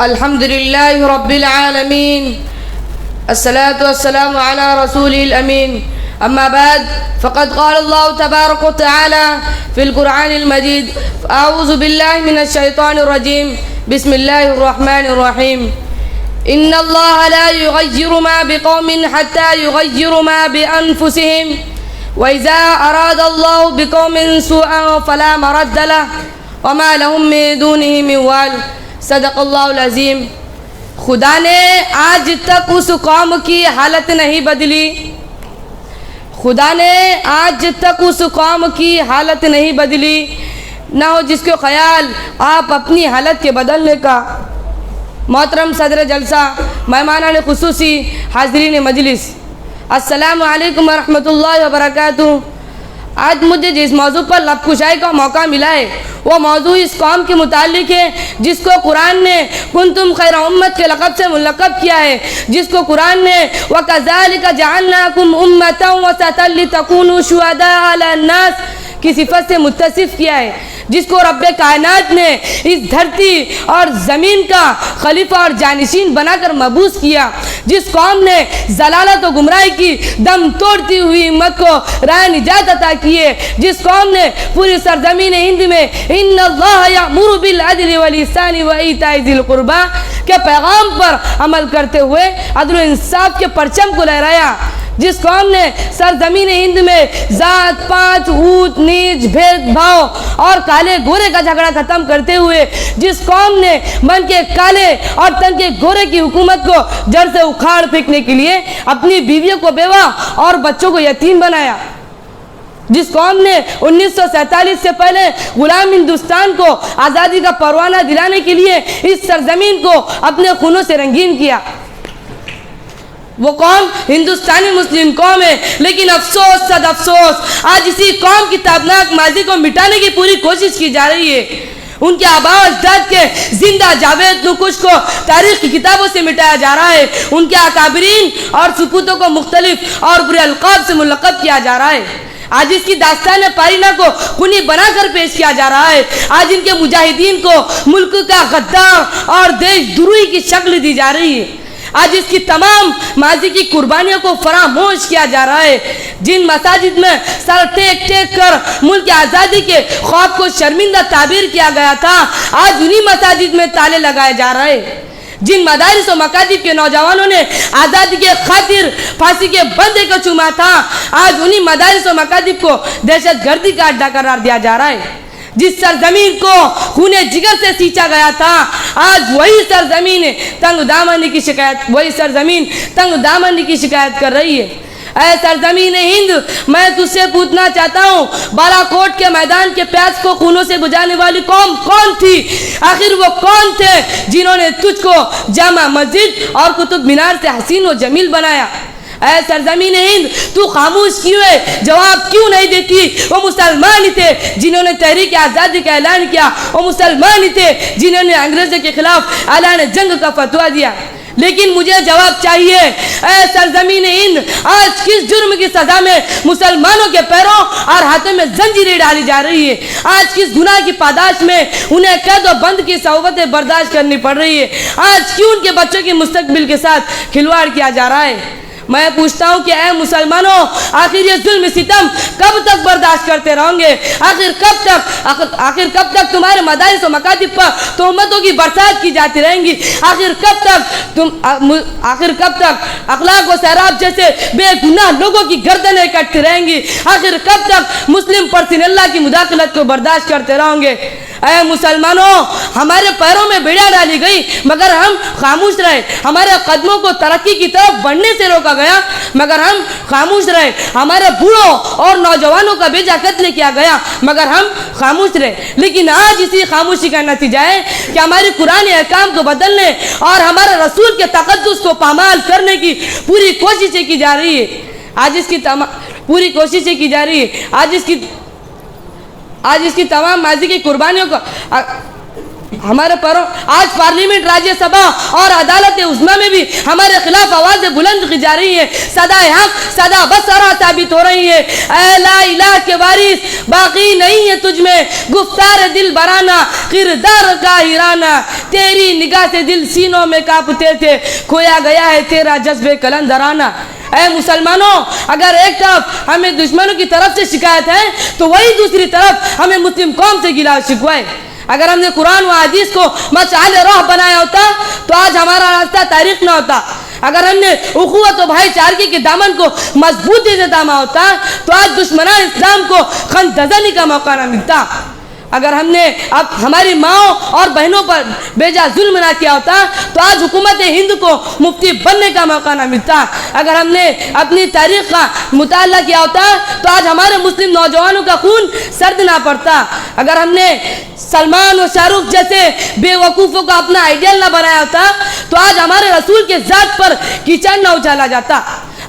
Alhamdulillahi Rabbil Alameen. الصلاة والسلام على رسوله الأمين. أما بعد، فقد قال الله تبارك وتعالى في القرآن المجيد: أعوذ بالله من الشيطان الرجيم، بسم الله الرحمن الرحيم. إن الله لا يغير ما بقوم حتى يغيروا ما بأنفسهم، وإذا أراد الله بقوم سوءا فلا مرد له وما لهم من دونه من وال. صدق الله العظيم. خدا نے آج تک اس قوم کی حالت نہیں بدلی، خدا نے آج تک اس قوم کی حالت نہیں بدلی، نہ ہو جس کو خیال آپ اپنی حالت کے بدلنے کا۔ محترم صدر جلسہ، مہمانان خصوصی، حاضرین مجلس، السلام علیکم ورحمۃ اللہ وبرکاتہ۔ آج مجھے جس موضوع پر لب کشائی کا موقع ملا ہے وہ موضوع اس قوم کے متعلق ہے جس کو قرآن نے کنتم خیر امت کے لقب سے ملقب کیا ہے، جس کو قرآن نے وَكَذَلِكَ جَعَلْنَاكُمْ أُمَّةً وَسَطًا لِتَكُونُوا شُهَدَاءَ عَلَى النَّاسِ کی صفت سے متصف کیا ہے، جس کو رب کائنات نے اس دھرتی اور زمین کا خلیفہ اور جانشین بنا کر مبعوث کیا، جس قوم نے ضلالت و گمراہی کی دم توڑتی ہوئی امت کو راہ نجات عطا کیے، جس قوم نے پوری سرزمین ہند میں ان اللہ یأمر بالعدل والإحسان وإیتاء ذی القربی کے پیغام پر عمل کرتے ہوئے عدل و انصاف کے پرچم کو لہرایا، جس قوم نے سرزمین ہند میں ذات پات اونچ نیچ بھید بھاؤ اور کالے گورے کا جھگڑا ختم کرتے ہوئے، جس قوم نے من کے کالے اور تن کے گورے کی حکومت کو جڑ سے اکھاڑ پھینکنے کے لیے اپنی بیویوں کو بیوہ اور بچوں کو یتیم بنایا، جس قوم نے 1947 سے پہلے غلام ہندوستان کو آزادی کا پروانہ دلانے کے لیے اس سرزمین کو اپنے خونوں سے رنگین کیا، وہ قوم ہندوستانی مسلم قوم ہے، لیکن افسوس صد افسوس آج اسی قوم کی تابناک ماضی کو مٹانے کی پوری کوشش کی جا رہی ہے۔ ان کے آباء و اجداد کے زندہ جاوید نقوش کو تاریخ کی کتابوں سے مٹایا جا رہا ہے، ان کے اکابرین اور سپوتوں کو مختلف اور برے القاب سے ملقب کیا جا رہا ہے، آج اس کی داستان پارینہ کو خونی بنا کر پیش کیا جا رہا ہے، آج ان کے مجاہدین کو ملک کا غدار اور دیش دروہی کی شکل دی جا رہی ہے، آج اس کی تمام ماضی کی قربانیوں کو فراموش کیا جا رہا ہے، جن مساجد میں سر ٹیک ٹیک کر ملک کی آزادی کے خواب کو شرمندہ تعبیر کیا گیا تھا، آج انہی مساجد میں تالے لگائے جا رہے ہیں، جن مدارس و مکاتب کے نوجوانوں نے آزادی کے خاطر پھانسی کے بندے کو چوما تھا، آج انہی مدارس و مکاتب کو دہشت گردی کا اڈا قرار دیا جا رہا ہے، جس سرزمین کو خون جگر سے سینچا گیا تھا آج وہی سرزمین تنگ دامنی کی شکایت کر رہی ہے۔ اے سرزمین ہند، میں تجھ سے پوچھنا چاہتا ہوں، بالا کوٹ کے میدان کے پیاس کو خونوں سے بجھانے والی قوم کون تھی؟ آخر وہ کون تھے جنہوں نے تجھ کو جامع مسجد اور قطب مینار سے حسین و جمیل بنایا؟ اے سرزمین ہند، تو خاموش کیوں ہے؟ جواب کیوں نہیں دیتی؟ وہ مسلمان ہی تھے جنہوں نے تحریک آزادی کا اعلان کیا، وہ مسلمان ہی تھے جنہوں نے انگریزوں کے خلاف اعلان جنگ کا فتویٰ دیا، لیکن مجھے جواب چاہیے۔ اے سرزمین ہند، آج کس جرم کی سزا میں مسلمانوں کے پیروں اور ہاتھوں میں زنجیریں ڈالی جا رہی ہے؟ آج کس گناہ کی پاداش میں انہیں قید و بند کی صعوبتیں برداشت کرنی پڑ رہی ہے؟ آج کیوں ان کے بچوں کے مستقبل کے ساتھ کھلواڑ کیا جا رہا ہے؟ میں پوچھتا ہوں کہ اے مسلمانوں، آخر یہ ظلم ستم کب تک برداشت کرتے رہو گے؟ آخر کب تک تمہارے مدارس و مکاتب پر تہمتوں کی برسات کی جاتی رہیں گی؟ آخر کب تک اخلاق و سیراب جیسے بے گناہ لوگوں کی گردنیں کٹتی رہیں گی؟ آخر کب تک مسلم پرسن اللہ کی مداخلت کو برداشت کرتے رہو گے؟ اے مسلمانوں، ہمارے پیروں میں بیڑیاں ڈالی گئی مگر ہم خاموش رہے، ہمارے قدموں کو ترقی کی طرف بڑھنے سے روکا گیا مگر ہم خاموش رہے، ہمارے بوڑھوں اور نوجوانوں کا بیجا قتل کیا گیا مگر ہم خاموش رہے، لیکن آج اسی خاموشی کا نتیجہ ہے کہ ہماری قرآن احکام کو بدلنے اور ہمارے رسول کے تقدس کو پامال کرنے کی پوری کوششیں کی جا رہی ہے، آج اس کی تمام ماضی کی قربانیوں کو ہمارے پروں آج پارلیمنٹ، راجیہ سبھا اور عدالت عظمیٰ میں بھی ہمارے خلاف آوازیں بلند کی جا رہی ہیں، صدا حق صدا بصرہ ثابت ہو رہی ہے۔ اے لا الہ کے وارث، باقی نہیں ہے تجھ میں گفتار دل برانا، کردار کا ہیرانا، تیری نگاہ سے دل سینوں میں کانپتے تھے، کھویا گیا ہے تیرا جذبے کلندرانہ۔ اے مسلمانوں، اگر ایک طرف ہمیں دشمنوں کی طرف سے شکایت ہے تو وہی دوسری طرف ہمیں مسلم قوم سے گلا شکوہ ہے۔ اگر ہم نے قرآن و حدیث کو مشعل راہ بنایا ہوتا تو آج ہمارا راستہ تاریخ نہ ہوتا، اگر ہم نے اخوت و بھائی چارگی کے دامن کو مضبوطی سے تھاما ہوتا تو آج دشمنان اسلام کو خندزنی کا موقع نہ ملتا۔ اگر ہم نے اب ہماری ماؤں اور بہنوں پر بیجا ظلم نہ کیا ہوتا تو آج حکومت ہند کو مفتی بننے کا موقع نہ ملتا. اگر ہم نے اپنی تاریخ کا مطالعہ کیا ہوتا تو آج ہمارے مسلم نوجوانوں کا خون سرد نہ پڑتا. اگر ہم نے سلمان و شاہ رخ جیسے بے وقوفوں کو اپنا آئیڈیل نہ بنایا ہوتا تو آج ہمارے رسول کے ذات پر کیچڑ نہ اچالا جاتا.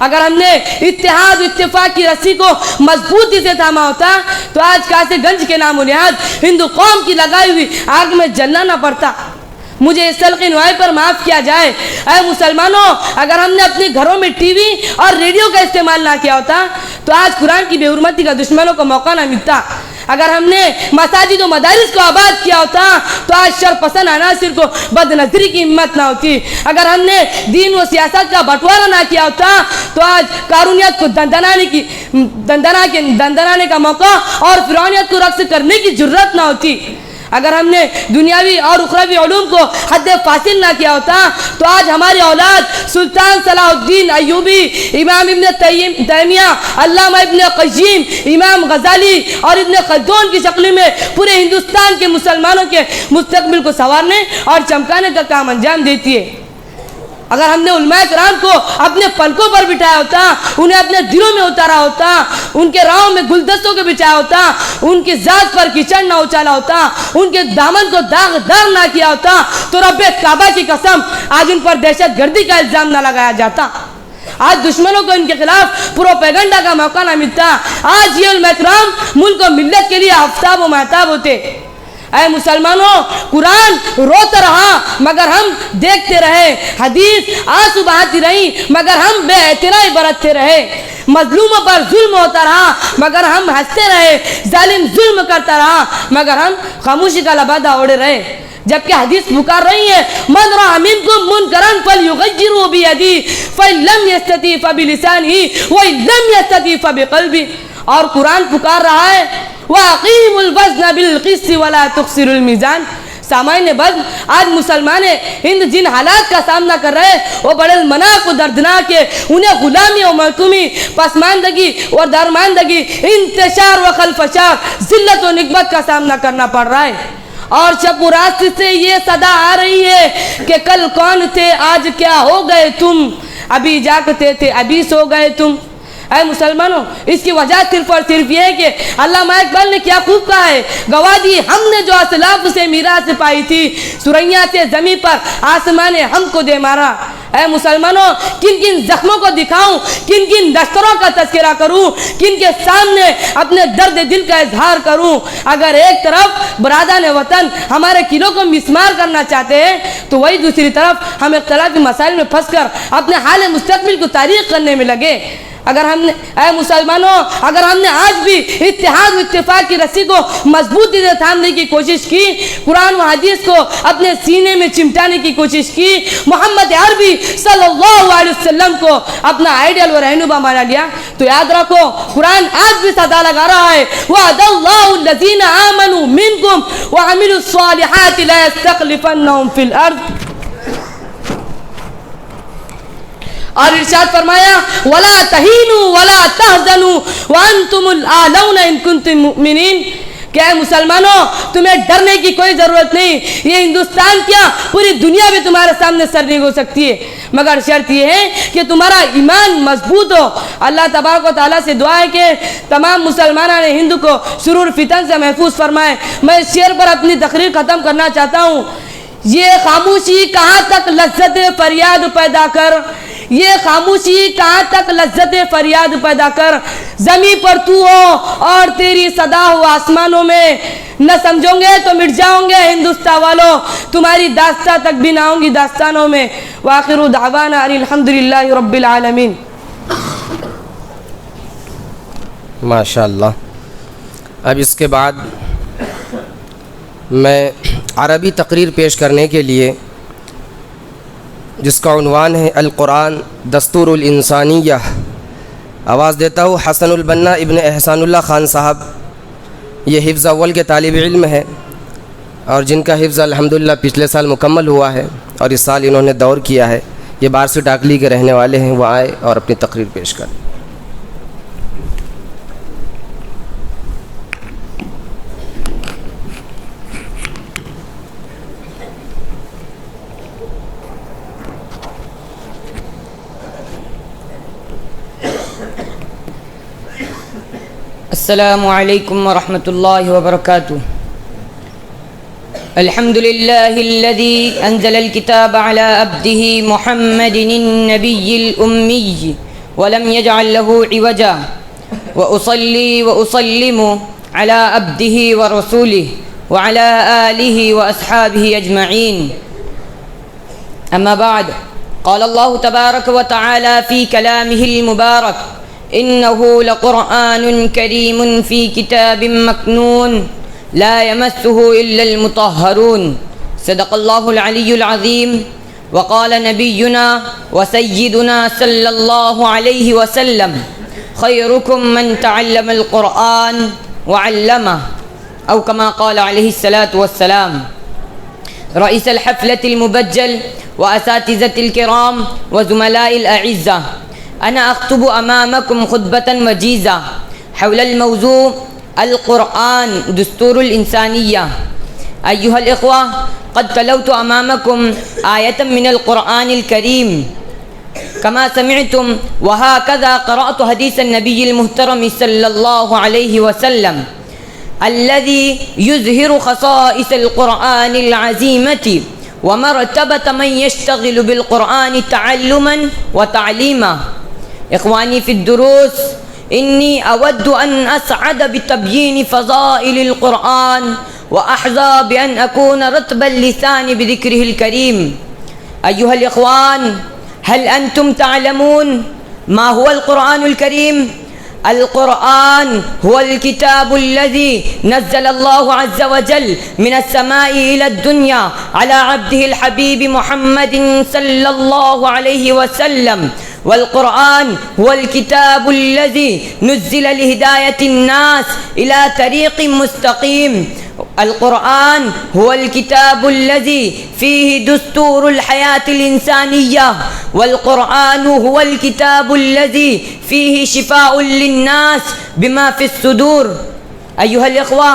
اگر ہم نے اتحاد و اتفاق کی رسی کو مضبوطی سے تھاما ہوتا تو آج کاسے گنج کے نام و نہاد ہندو قوم کی لگائی ہوئی آگ میں جلنا نہ پڑتا. مجھے اس تلخی نوائی پر معاف کیا جائے. اے مسلمانوں، اگر ہم نے اپنے گھروں میں ٹی وی اور ریڈیو کا استعمال نہ کیا ہوتا تو آج قرآن کی بے حرمتی کا دشمنوں کو موقع نہ ملتا. اگر ہم نے مساجد و مدارس کو آباد کیا ہوتا تو آج شرپسند عناصر کو بد نظری کی ہمت نہ ہوتی. اگر ہم نے دین و سیاست کا بٹوارہ نہ کیا ہوتا تو آج قارونیت کو دندنانے کا موقع اور فرعونیت کو رقص کرنے کی جرت نہ ہوتی. اگر ہم نے دنیاوی اور اخروی علوم کو حد فاصل نہ کیا ہوتا تو آج ہماری اولاد سلطان صلاح الدین ایوبی، امام ابن تیمیہ، علامہ ابن قیم، امام غزالی اور ابن خلدون کی شکل میں پورے ہندوستان کے مسلمانوں کے مستقبل کو سنوارنے اور چمکانے کا کام انجام دیتی ہے. اگر ہم نے علماء کرام کو اپنے پلکوں پر بٹھایا ہوتا، انہیں اپنے دلوں میں اتارا ہوتا، ان کے راہوں میں گلدستوں کے بچھایا ہوتا، ان کی ذات پر کیچڑ نہ اچالا ہوتا، ان کے دامن کو داغدار نہ کیا ہوتا تو رب کعبہ کی قسم آج ان پر دہشت گردی کا الزام نہ لگایا جاتا. آج دشمنوں کو ان کے خلاف پروپیگنڈا کا موقع نہ ملتا. آج یہ علماء کرام ملک و ملت کے لیے آفتاب و مہتاب ہوتے. اے مسلمانوں، قرآن روتا رہا مگر ہم دیکھتے رہے، حدیث آنسو بہاتی رہی مگر ہم بے اعترائی برتتے رہے، مظلوموں پر ظلم ہوتا رہا مگر ہم ہنستے رہے، ظالم ظلم کرتا رہا مگر ہم خاموشی کا لبادہ اوڑے رہے. جبکہ حدیث پکار رہی ہے من رأى منكم منكرا فليغيره بيده فإن لم يستطع فبلسانه وإن لم يستطع فبقلبه. اور قرآن پکار رہا ہے وَأَقِيمُوا الْوَزْنَ بِالْقِسْطِ وَلَا تُخْسِرُوا الْمِيزَانَ. سامعین بزم، آج مسلمان ہند جن حالات کا سامنا کر رہے وہ بڑے المناک و دردناک ہے. انہیں غلامی و محکومی، پسماندگی اور درماندگی، انتشار و خلفشار، ذلت و نکبت کا سامنا کرنا پڑ رہا ہے. اور چپ و راست سے یہ صدا آ رہی ہے کہ کل کون تھے آج کیا ہو گئے تم، ابھی جاگتے تھے ابھی سو گئے تم. اے مسلمانوں، اس کی وجہ صرف اور صرف یہ ہے کہ علامہ اقبال نے کیا خوب کہا ہے، گواہ دی ہم نے جو اسلاف سے میراث پائی تھی، سریا سے زمین پر آسمان نے ہم کو دے مارا. اے مسلمانوں، کن کن زخموں کو دکھاؤں، کن کن دستروں کا تذکرہ کروں، کن کے سامنے اپنے درد دل کا اظہار کروں. اگر ایک طرف برادران وطن ہمارے قلعوں کو مسمار کرنا چاہتے ہیں تو وہی دوسری طرف ہم اختلافی مسائل میں پھنس کر اپنے حال مستقبل کو تاریخ کرنے میں لگے. اگر ہم نے اے مسلمانوں، اگر ہم نے آج بھی اتحاد و اتفاق کی رسی کو مضبوطی سے تھامنے کی کوشش کی، قرآن و حدیث کو اپنے سینے میں چمٹانے کی کوشش کی، محمد عربی صلی اللہ علیہ وسلم کو اپنا آئیڈیل و رہنما بنا لیا تو یاد رکھو قرآن آج بھی صدا لگا رہا ہے وعد اللہ الذین آمنوا منکم وعملوا الصالحات لا یستخلفنہم فی الارض. اور ارشاد فرمایا ولا تہینوا ولا تحزنوا وانتم الاعلون ان کنتم مؤمنین. کہ اے مسلمانوں، تمہیں ڈرنے کی کوئی ضرورت نہیں، یہ ہندوستان کیا پوری دنیا بھی تمہارے سامنے سر نہیں ہو سکتی ہے، مگر شرط یہ ہے کہ تمہارا ایمان مضبوط ہو. اللہ تبارک و تعالیٰ سے دعا ہے کہ تمام مسلمانان ہند کو شرور فتن سے محفوظ فرمائے. میں اس شعر پر اپنی تقریر ختم کرنا چاہتا ہوں. یہ خاموشی کہاں تک لذت فریاد پیدا کر، یہ خاموشی کہاں تک لذت فریاد پیدا کر، زمین پر تو ہو اور تیری صدا ہو آسمانوں میں، نہ سمجھوں گے تو مٹ جاؤں گے ہندوستان والوں، تمہاری داستان تک بھی نہ ہوں گی داستانوں میں. وآخر دعوانا ان الحمدللہ رب العالمین. ماشاءاللہ. اب اس کے بعد میں عربی تقریر پیش کرنے کے لیے، جس کا عنوان ہے القرآن دستور الانسانیہ، آواز دیتا ہوں حسن البنا ابن احسان اللہ خان صاحب. یہ حفظ اول کے طالب علم ہیں اور جن کا حفظ الحمدللہ پچھلے سال مکمل ہوا ہے اور اس سال انہوں نے دور کیا ہے. یہ بارسی ٹاکلی کے رہنے والے ہیں، وہ آئے اور اپنی تقریر پیش کریں. السلام علیکم ورحمۃ اللہ وبرکاتہ. الحمد للہ الذی انزل الکتاب علی عبدہ محمد النبی الأمی ولم یجعل له عوجا وأصلی وأسلم علی عبدہ ورسولہ وعلى آلہ وأصحابہ اجمعین. اما بعد قال اللہ تبارک وتعالی فی کلامہ المبارک إنه لقرآن كريم في كتاب مكنون لا يمسه إلا المطهرون. صدق الله العلي العظيم. وقال نبينا وسيدنا صلى الله عليه وسلم خيركم من تعلم القرآن وعلمه أو كما قال عليه الصلاة والسلام. رئيس الحفلة المبجل وأساتذة الكرام وزملاء الأعزة، أنا أخطب أمامكم خطبة وجيزة حول الموضوع القرآن دستور الإنسانية. أيها الإخوة، قد تلوت أمامكم آية من القرآن الكريم كما سمعتم، وهكذا قرأت حديث النبي المحترم صلى الله عليه وسلم الذي يظهر خصائص القرآن العظيمة ومرتبة من يشتغل بالقرآن تعلما وتعليما. إخواني في الدروس، إني أود أن أسعد بتبيين فضائل القرآن وأحظى بأن أكون رطب اللسان بذكره الكريم. أيها الإخوان، هل أنتم تعلمون ما هو القرآن الكريم؟ القرآن هو الكتاب الذي نزل الله عز وجل من السماء إلى الدنيا على عبده الحبيب محمد صلى الله عليه وسلم. والقرآن هو الكتاب الذي نزل لهداية الناس إلى طريق مستقيم. القرآن هو الكتاب الذي فيه دستور الحياة الإنسانية. والقرآن هو الكتاب الذي فيه شفاء للناس بما في الصدور. أيها الإخوة،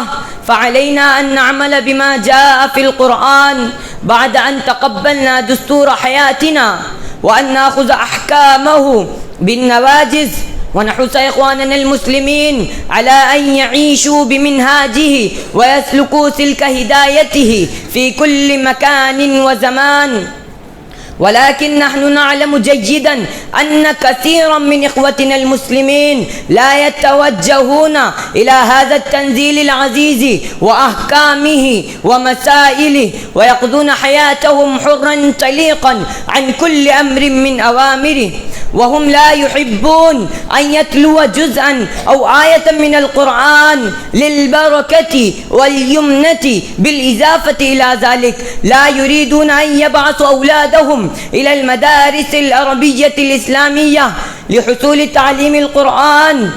فعلينا أن نعمل بما جاء في القرآن بعد أن تقبلنا دستور حياتنا، وأن نأخذ أحكامه بالنواجذ، ونحث إخواننا المسلمين على أن يعيشوا بمنهاجه ويسلكوا سلك هدايته في كل مكان وزمان. ولكن نحن نعلم جيدا أن كثيرا من إخوتنا المسلمين لا يتوجهون إلى هذا التنزيل العزيز وأحكامه ومسائله، ويقضون حياتهم حرا طليقا عن كل أمر من أوامره، وهم لا يحبون أن يتلو جزءا أو آية من القرآن للبركة واليمنة، بالإضافة إلى ذلك لا يريدون أن يبعثوا أولادهم إلى المدارس العربية الإسلامية لحصول تعليم القرآن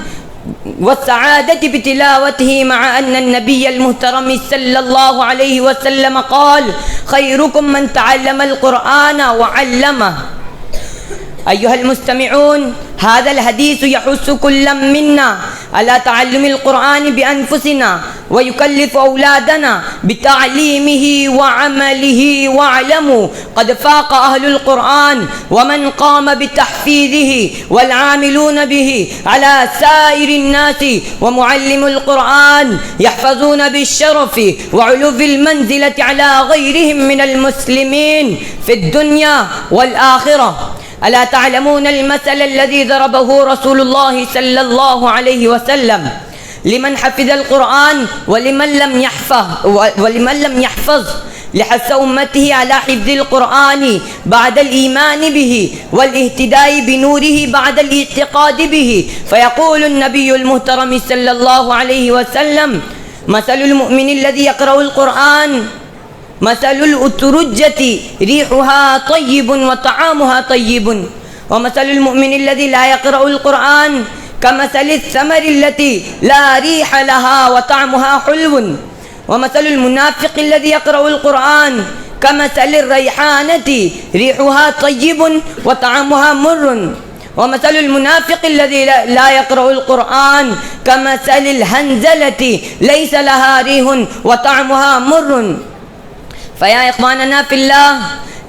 والسعادة بتلاوته، مع أن النبي المحترم صلى الله عليه وسلم قال: خيركم من تعلم القرآن وعلمه. أيها المستمعون، هذا الحديث يحث كل منا على تعلم القرآن بأنفسنا، ويكلف أولادنا بتعليمه وعمله. واعلموا قد فاق أهل القرآن ومن قام بتحفيظه والعاملون به على سائر الناس، ومعلم القرآن يحفظون بالشرف وعلو المنزلة على غيرهم من المسلمين في الدنيا والآخرة. ألا تعلمون المثل الذي ضربه رسول الله صلى الله عليه وسلم لمن حفظ القرآن ولمن لم يحفظ، لحث أمته على حفظ القرآن بعد الإيمان به والاهتداء بنوره بعد الاعتقاد به. فيقول النبي المحترم صلى الله عليه وسلم: مثل المؤمن الذي يقرأ القرآن مثل الأترجة ريحها طيب وطعامها طيب، ومثل المؤمن الذي لا يقرأ القرآن كمثل الثمر التي لا ريح لها وطعمها حلو، ومثل المنافق الذي يقرأ القرآن كمثل الريحانة ريحها طيب وطعمها مر، ومثل المنافق الذي لا يقرأ القرآن كمثل الهنزلة ليس لها ريح وطعمها مر. فيا إخواننا في الله،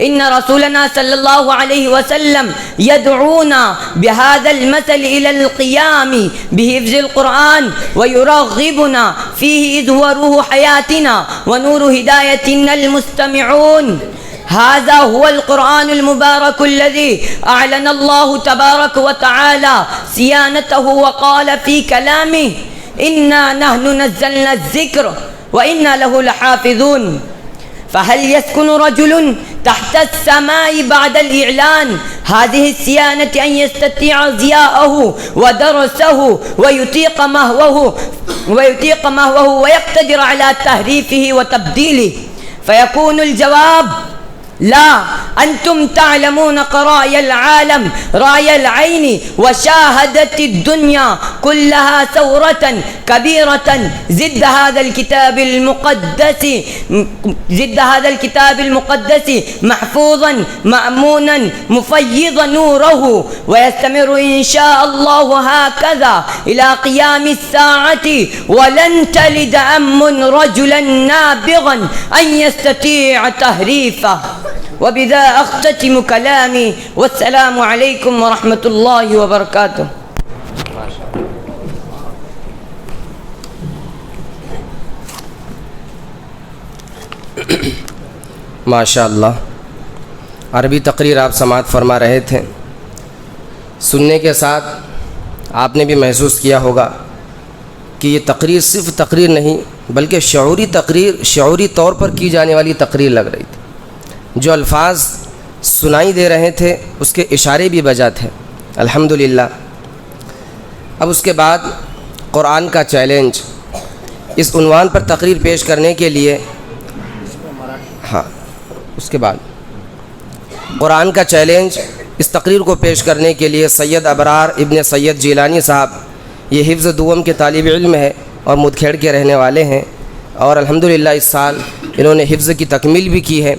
إن رسولنا صلى الله عليه وسلم يدعونا بهذا المثل إلى القيام بحفظ القرآن ويرغبنا فيه إذ هو روح حياتنا ونور هدايتنا المستمعون. هذا هو القرآن المبارك الذي أعلن الله تبارك وتعالى صيانته وقال في كلامه إنا نحن نزلنا الذكر وإنا له لحافظون. فهل يسكن رجل تحت السماء بعد الإعلان هذه الصيانة أن يستطيع ضياءه ودرسه ويطيق مهوه ويقتدر على تحريفه وتبديله؟ فيكون الجواب لا. أنتم تعلمون قراء العالم رأي العين وشاهدت الدنيا كلها ثورة كبيرة ضد هذا الكتاب المقدس محفوظا مأمونا مفيض نوره، ويستمر إن شاء الله هكذا إلى قيام الساعة، ولن تلد أم رجلا نابغا أن يستطيع تحريفه. وبذا أختتم كلامي، والسلام عليكم ورحمة الله وبركاته. ماشاء اللہ، عربی تقریر آپ سماعت فرما رہے تھے. سننے کے ساتھ آپ نے بھی محسوس کیا ہوگا کہ یہ تقریر صرف تقریر نہیں بلکہ شعوری طور پر کی جانے والی تقریر لگ رہی تھی. جو الفاظ سنائی دے رہے تھے اس کے اشارے بھی بجا تھے، الحمدللہ. اب اس کے بعد قرآن کا چیلنج، اس عنوان پر تقریر پیش کرنے کے لیے اس کے بعد قرآن کا چیلنج، اس تقریر کو پیش کرنے کے لیے سید ابرار ابن سید جیلانی صاحب، یہ حفظ دوم کے طالب علم ہے اور مدکھیڑ کے رہنے والے ہیں، اور الحمدللہ اس سال انہوں نے حفظ کی تکمیل بھی کی ہے،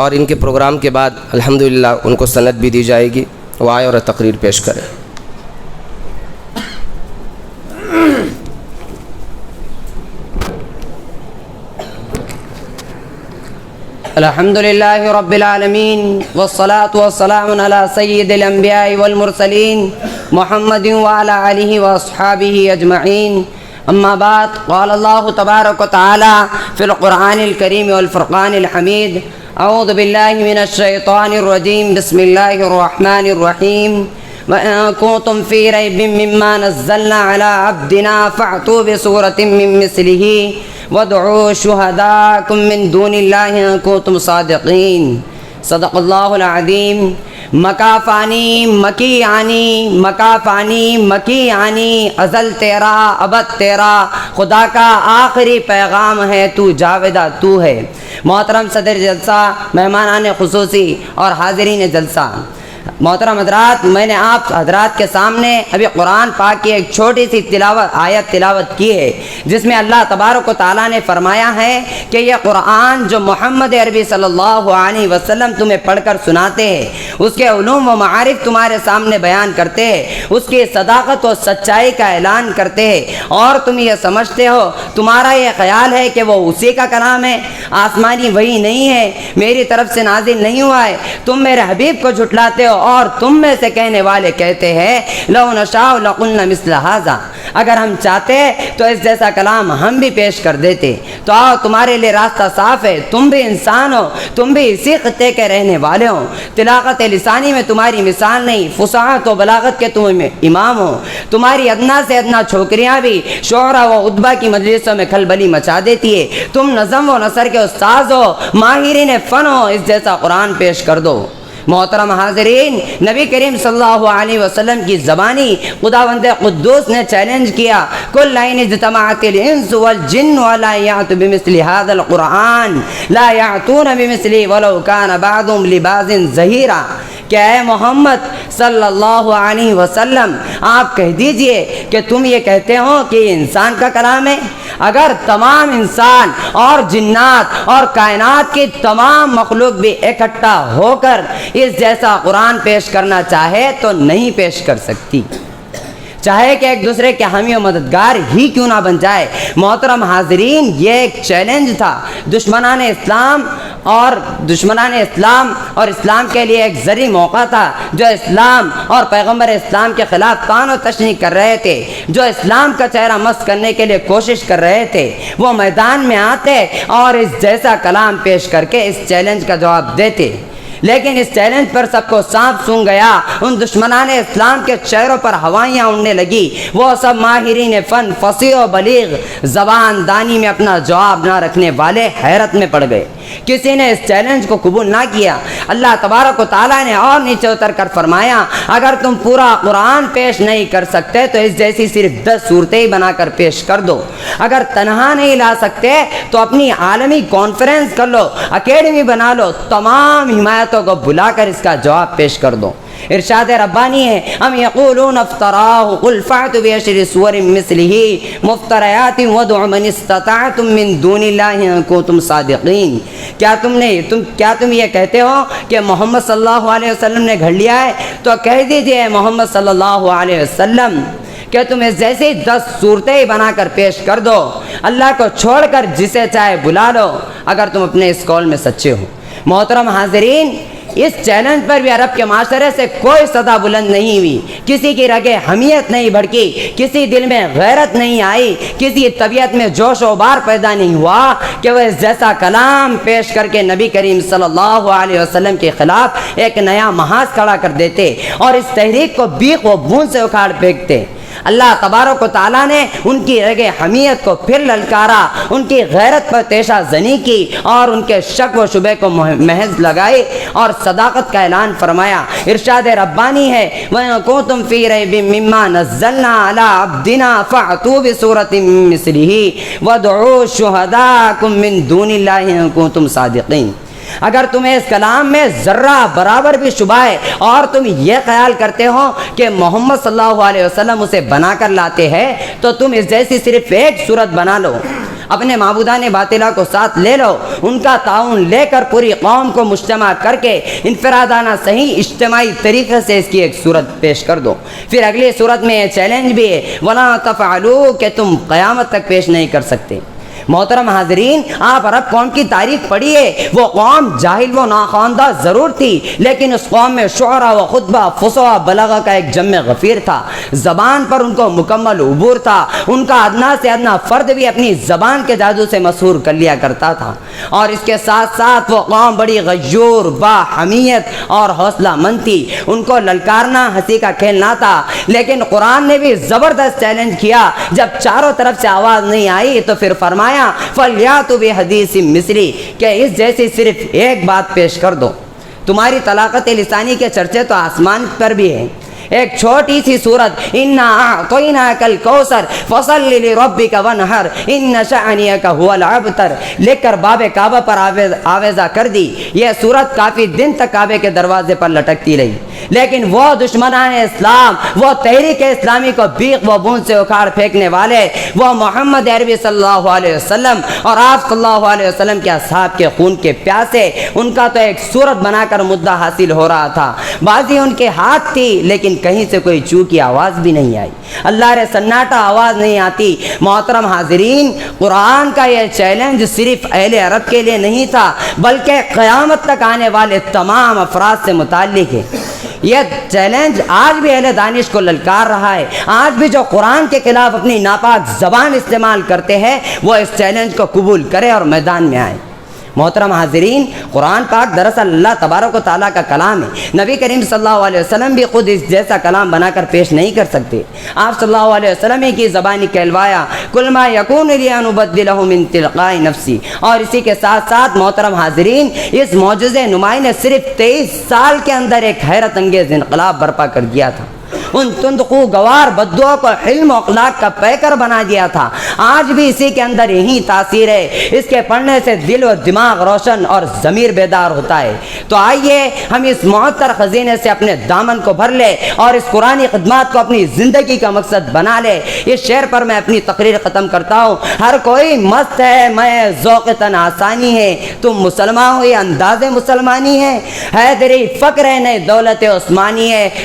اور ان کے پروگرام کے بعد الحمدللہ ان کو سند بھی دی جائے گی. وہ آئے اور تقریر پیش کریں. الحمد لله رب العالمين والصلاة والسلام على سيد الأنبياء والمرسلين محمد وعلى آله وأصحابه أجمعين. أما بعد، قال الله تبارك وتعالى في القرآن الكريم والفرقان الحميد: أعوذ بالله من الشيطان الرجيم، بسم الله الرحمن الرحيم. وإن كنتم في ريب مما نزلنا على عبدنا فأتوا بسورة من مثله وادعوا شهداءكم من دون الله إن كنتم صادقين. صدق الله العظيم. مکافانی مکی آنی ازل تیرا ابد تیرا، خدا کا آخری پیغام ہے، تو جاویدہ تو ہے. محترم صدر جلسہ، مہمانان خصوصی اور حاضرین جلسہ، محترم حضرات، میں نے آپ حضرات کے سامنے ابھی قرآن پاک کی ایک چھوٹی سی آیت تلاوت کی ہے، جس میں اللہ تبارک و تعالیٰ نے فرمایا ہے کہ یہ قرآن جو محمد عربی صلی اللہ علیہ وسلم تمہیں پڑھ کر سناتے ہیں، اس کے علوم و معارف تمہارے سامنے بیان کرتے ہیں، اس کی صداقت و سچائی کا اعلان کرتے ہیں، اور تم یہ سمجھتے ہو، تمہارا یہ خیال ہے کہ وہ اسی کا کلام ہے، آسمانی وحی نہیں ہے، میری طرف سے نازل نہیں ہوا ہے. تم میرے حبیب کو جھٹلاتے ہو، اور تم میں سے کہنے والے کہتے ہیں لو نشاء لقلنا مثل هذا، اگر ہم چاہتے تو اس جیسا کلام ہم بھی پیش کر دیتے. تو آؤ، تمہارے لیے راستہ صاف ہے، تم بھی انسان ہو، تم بھی اسی خطے کے رہنے والے ہو. طلاقت لسانی میں تمہاری مثال نہیں، فصاحت و بلاغت کے تم امام ہو. تمہاری ادنا سے ادنا چھوکریاں بھی شعرا و ادبا کی مجلسوں میں کھلبلی مچا دیتی ہے. تم نظم و نثر کے استاذ ہو، ماہرین فن ہو، اس جیسا قرآن پیش کر دو. محترم حاضرین، نبی کریم صلی اللہ علیہ وسلم کی زبانی خداوند قدوس نے چیلنج کیا: کل ان اجتمعت الانس والجن ولا یأتوا بمثل هذا القرآن لا یأتون بمثله ولو كان بعضهم لبعض ظہیرا. کہ اے محمد صلی اللہ علیہ وسلم، آپ کہہ دیجئے کہ تم یہ کہتے ہو کہ یہ انسان کا کلام ہے. اگر تمام انسان اور جنات اور کائنات کی تمام مخلوق بھی اکٹھا ہو کر اس جیسا قرآن پیش کرنا چاہے تو نہیں پیش کر سکتی، چاہے کہ ایک دوسرے کے حامی و مددگار ہی کیوں نہ بن جائے. محترم حاضرین، یہ ایک چیلنج تھا. دشمنان اسلام اور دشمنان اسلام اور اسلام کے لیے ایک ذری موقع تھا، جو اسلام اور پیغمبر اسلام کے خلاف طعن و تشنیع کر رہے تھے، جو اسلام کا چہرہ مسخ کرنے کے لیے کوشش کر رہے تھے، وہ میدان میں آتے اور اس جیسا کلام پیش کر کے اس چیلنج کا جواب دیتے۔ لیکن اس چیلنج پر سب کو سانپ سونگ گیا، ان دشمنان اسلام کے چہروں پر ہوائیاں اڑنے لگی۔ وہ سب ماہرین فن، فصیح و بلیغ زبان دانی میں اپنا جواب نہ رکھنے والے حیرت میں پڑ گئے۔ کسی نے اس چیلنج کو قبول نہ کیا۔ اللہ تبارک و تعالیٰ نے اور نیچے اتر کر فرمایا، اگر تم پورا قرآن پیش نہیں کر سکتے تو اس جیسی صرف 10 صورتیں ہی بنا کر پیش کر دو۔ اگر تنہا نہیں لا سکتے تو اپنی عالمی کانفرنس کر لو، اکیڈمی بنا لو، تمام حمایتوں کو بلا کر اس کا جواب پیش کر دو۔ ارشاد ربانی ہے، ام یقولون افتراہ قل فأتوا بعشر سور مثلہ مفتریات وادعوا من استطعتم من دون اللہ ان کنتم صادقین۔ کیا تم یہ کہتے ہو کہ محمد صلی اللہ علیہ وسلم نے گھڑ لیا ہے؟ تو کہہ دیجئے محمد صلی اللہ علیہ وسلم کہ تم اس جیسی 10 صورتیں بنا کر پیش کر دو، اللہ کو چھوڑ کر جسے چاہے بلا لو، اگر تم اپنے اس قول میں سچے ہو۔ محترم حاضرین، اس چیلنج پر بھی عرب کے معاشرے سے کوئی صدا بلند نہیں ہوئی، کسی کی رگے حمیت نہیں بھڑکی، کسی دل میں غیرت نہیں آئی، کسی طبیعت میں جوش و بار پیدا نہیں ہوا کہ وہ اس جیسا کلام پیش کر کے نبی کریم صلی اللہ علیہ وسلم کے خلاف ایک نیا محاذ کھڑا کر دیتے اور اس تحریک کو بیخ و بون سے اکھاڑ پھینکتے۔ اللہ تبارک و تعالیٰ نے ان کی رگ حمیت کو پھر للکارا، ان کی غیرت پر تیشہ زنی کی اور ان کے شک و شبہ کو محض لگائی اور صداقت کا اعلان فرمایا۔ ارشاد ربانی ہے، وَإِن كُنتُمْ فِي رَيْبٍ مِّمَّا نَزَّلْنَا عَلَىٰ عَبْدِنَا فَأْتُوا بِسُورَةٍ مِّن مِّثْلِهِ وَادْعُوا شُهَدَاءَكُم مِّن دُونِ اللَّهِ إِن كُنتُمْ صَادِقِينَ۔ اگر تمہیں اس کلام میں ذرہ برابر بھی شبہ ہے اور تم یہ خیال کرتے ہو کہ محمد صلی اللہ علیہ وسلم اسے بنا کر لاتے ہیں، تو تم اس جیسی صرف ایک صورت بنا لو، اپنے معبودان باطلہ کو ساتھ لے لو، ان کا تعاون لے کر پوری قوم کو مجتمع کر کے انفرادانہ صحیح اجتماعی طریقے سے اس کی ایک صورت پیش کر دو۔ پھر اگلی صورت میں یہ چیلنج بھی ہے، وَلَا تَفْعَلُوا، کہ تم قیامت تک پیش نہیں کر سکتے۔ محترم حاضرین، آپ عرب قوم کی تاریخ پڑھیے، وہ قوم جاہل و ناخواندہ ضرور تھی، لیکن اس قوم میں شعرا و خطبہ، فصحا بلاغہ کا ایک جم غفیر تھا، زبان پر ان کو مکمل عبور تھا، ان کا ادنا سے ادنا فرد بھی اپنی زبان کے جادو سے مسحور کر لیا کرتا تھا، اور اس کے ساتھ ساتھ وہ قوم بڑی غیور، با حمیت اور حوصلہ مند تھی، ان کو للکارنا ہنسی کا کھیل نہ تھا۔ لیکن قرآن نے بھی زبردست چیلنج کیا، جب چاروں طرف سے آواز نہیں آئی تو پھر فرمایا فَلْيَأْتُوا بِحَدِيثٍ مِّثْلِهِ، کہ اس جیسی صرف ایک بات پیش کر دو۔ تمہاری طلاقت لسانی کے چرچے تو آسمان پر بھی ہیں، ایک چھوٹی سی صورت اِنَّا أَعْطَيْنَاكَ الْكَوْثَرَ فَصَلِّ لِرَبِّكَ وَانْحَرْ إِنَّ شَأْنِيَكَ هُوَ الْأَبْتَرُ، لکھ کر باب کعبہ پر آویزہ کر دی۔ یہ صورت کافی دن تک کعبے کے دروازے پر لٹکتی رہی، لیکن وہ دشمنان اسلام، وہ تحریک اسلامی کو بیخ و بون سے اکھاڑ پھینکنے والے، وہ محمد عربی صلی اللہ علیہ وسلم اور آپ صلی اللہ علیہ وسلم کے اصحاب کے خون کے پیاسے، ان کا تو ایک صورت بنا کر مدعا حاصل ہو رہا تھا، بازی ان کے ہاتھ تھی، لیکن کہیں سے کوئی چو کی آواز بھی نہیں آئی، اللہ رے سناٹا آواز نہیں آتی۔ محترم حاضرین، قرآن کا یہ چیلنج صرف اہل عرب کے لیے نہیں تھا، بلکہ قیامت تک آنے والے تمام افراد سے متعلق ہے۔ یہ چیلنج آج بھی اہل دانش کو للکار رہا ہے، آج بھی جو قرآن کے خلاف اپنی ناپاک زبان استعمال کرتے ہیں وہ اس چیلنج کو قبول کرے اور میدان میں آئے۔ محترم حاضرین، قرآن پاک دراصل اللہ تبارک و تعالیٰ کا کلام ہے، نبی کریم صلی اللہ علیہ وسلم بھی خود اس جیسا کلام بنا کر پیش نہیں کر سکتے۔ آپ صلی اللہ علیہ وسلم کی زبانی کہلوایا کل ما یکون لی ان ابدلہ من تلقاء نفسی، اور اسی کے ساتھ ساتھ محترم حاضرین، اس معجزہ نمائی نے صرف 23 سال کے اندر ایک حیرت انگیز انقلاب برپا کر دیا تھا، ان تندخو گوار بدعوں کو علم و اخلاق کا پیکر بنا دیا تھا۔ آج بھی اسی کے اندر یہی تاثیر ہے، اس کے پڑھنے سے دل و دماغ روشن اور ضمیر بیدار ہوتا ہے۔ تو آئیے ہم اس معطر خزینے سے اپنے دامن کو بھر لے اور اس قرآنی خدمات کو اپنی زندگی کا مقصد بنا لے۔ اس شعر پر میں اپنی تقریر ختم کرتا ہوں، ہر کوئی مست ہے میں ذوق تن آسانی ہے، تم مسلمان ہو یہ انداز مسلمانی ہے، حیدری فقر ہے نئے دولت عثمانی ہے،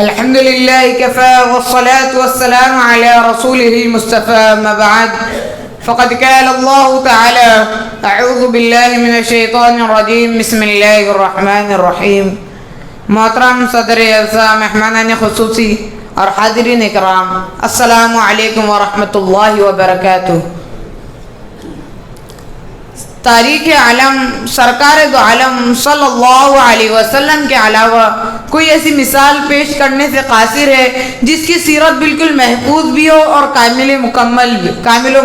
الحمدللہ کفا والصلاة والسلام على رسوله المصطفى ما بعد فقد قال الله تعالى اعوذ باللہ من الشیطان الرجیم بسم اللہ الرحمن الرحیم. محترم صدر جلسہ، مہمانان خصوصی اور حاضرین اکرام، السلام علیکم ورحمۃ اللہ وبرکاتہ. تاریخ عالم سرکار دو عالم صلی اللہ علیہ وسلم کے علاوہ کوئی ایسی مثال پیش کرنے سے قاصر ہے جس کی سیرت بالکل محفوظ بھی ہو اور کامل و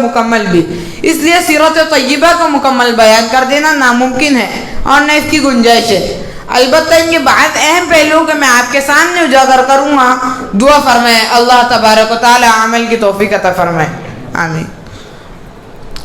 مکمل بھی. اس لیے سیرت طیبہ کو مکمل بیان کر دینا ناممکن ہے اور نہ اس کی گنجائش ہے. البتہ ان کے بعد اہم پہلوؤں کو میں آپ کے سامنے اجاگر کروں گا. دعا فرمائیں اللہ تبارک و تعالی عمل کی توفیق عطا فرمائے. آمین.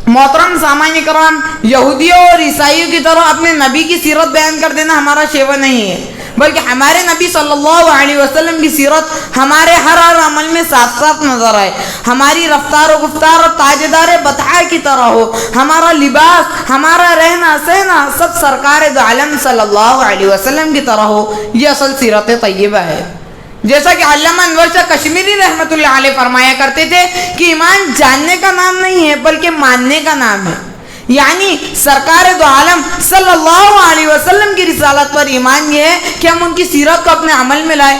محترم سامعین کرام، یہودیوں اور عیسائیوں کی طرح اپنے نبی کی سیرت بیان کر دینا ہمارا شیوہ نہیں ہے، بلکہ ہمارے نبی صلی اللہ علیہ وسلم کی سیرت ہمارے ہر عمل میں صاف صاف نظر آئے. ہماری رفتار و گفتار اور تاجدار بطحہ کی طرح ہو. ہمارا لباس، ہمارا رہنا سہنا سب سرکار دو عالم صلی اللہ علیہ وسلم کی طرح ہو. یہ اصل سیرت طیبہ ہے. جیسا کہ علامہ انور شاہ کشمیری رحمۃ اللہ علیہ فرمایا کرتے تھے کہ ایمان جاننے کا نام نہیں ہے بلکہ ماننے کا نام ہے. یعنی سرکار دو عالم صلی اللہ علیہ وسلم کی رسالت پر ایمان یہ ہے کہ ہم ان کی سیرت کو اپنے عمل میں لائیں.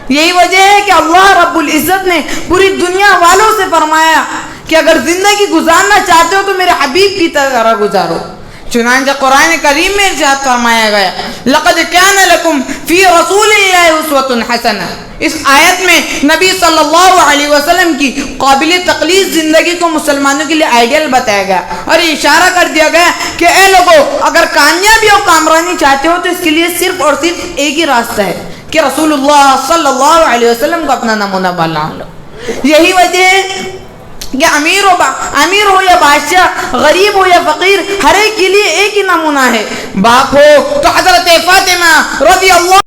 یہی وجہ ہے کہ اللہ رب العزت نے پوری دنیا والوں سے فرمایا کہ اگر زندگی گزارنا چاہتے ہو تو میرے حبیب کی طرح گزارو. چنانچہ قرآن کریم میں ارشاد فرمایا گیا لقد کان لکم فی رسول اللہ اسوۃ حسنہ. اس آیت میں نبی صلی اللہ علیہ وسلم کی قابل تقلید زندگی کو مسلمانوں کے لیے آئیڈیل بتایا گیا اور یہ اشارہ کر دیا گیا کہ اے لوگو، اگر کامیابی اور کامرانی چاہتے ہو تو اس کے لیے صرف اور صرف ایک ہی راستہ ہے کہ رسول اللہ صلی اللہ علیہ وسلم کو اپنا نمونہ بنا لو. یہی وجہ ہے کہ امیر ہو یا بادشاہ، غریب ہو یا فقیر، ہر ایک کے لیے ایک ہی نمونہ ہے. باپ ہو تو حضرت فاطمہ رضی اللہ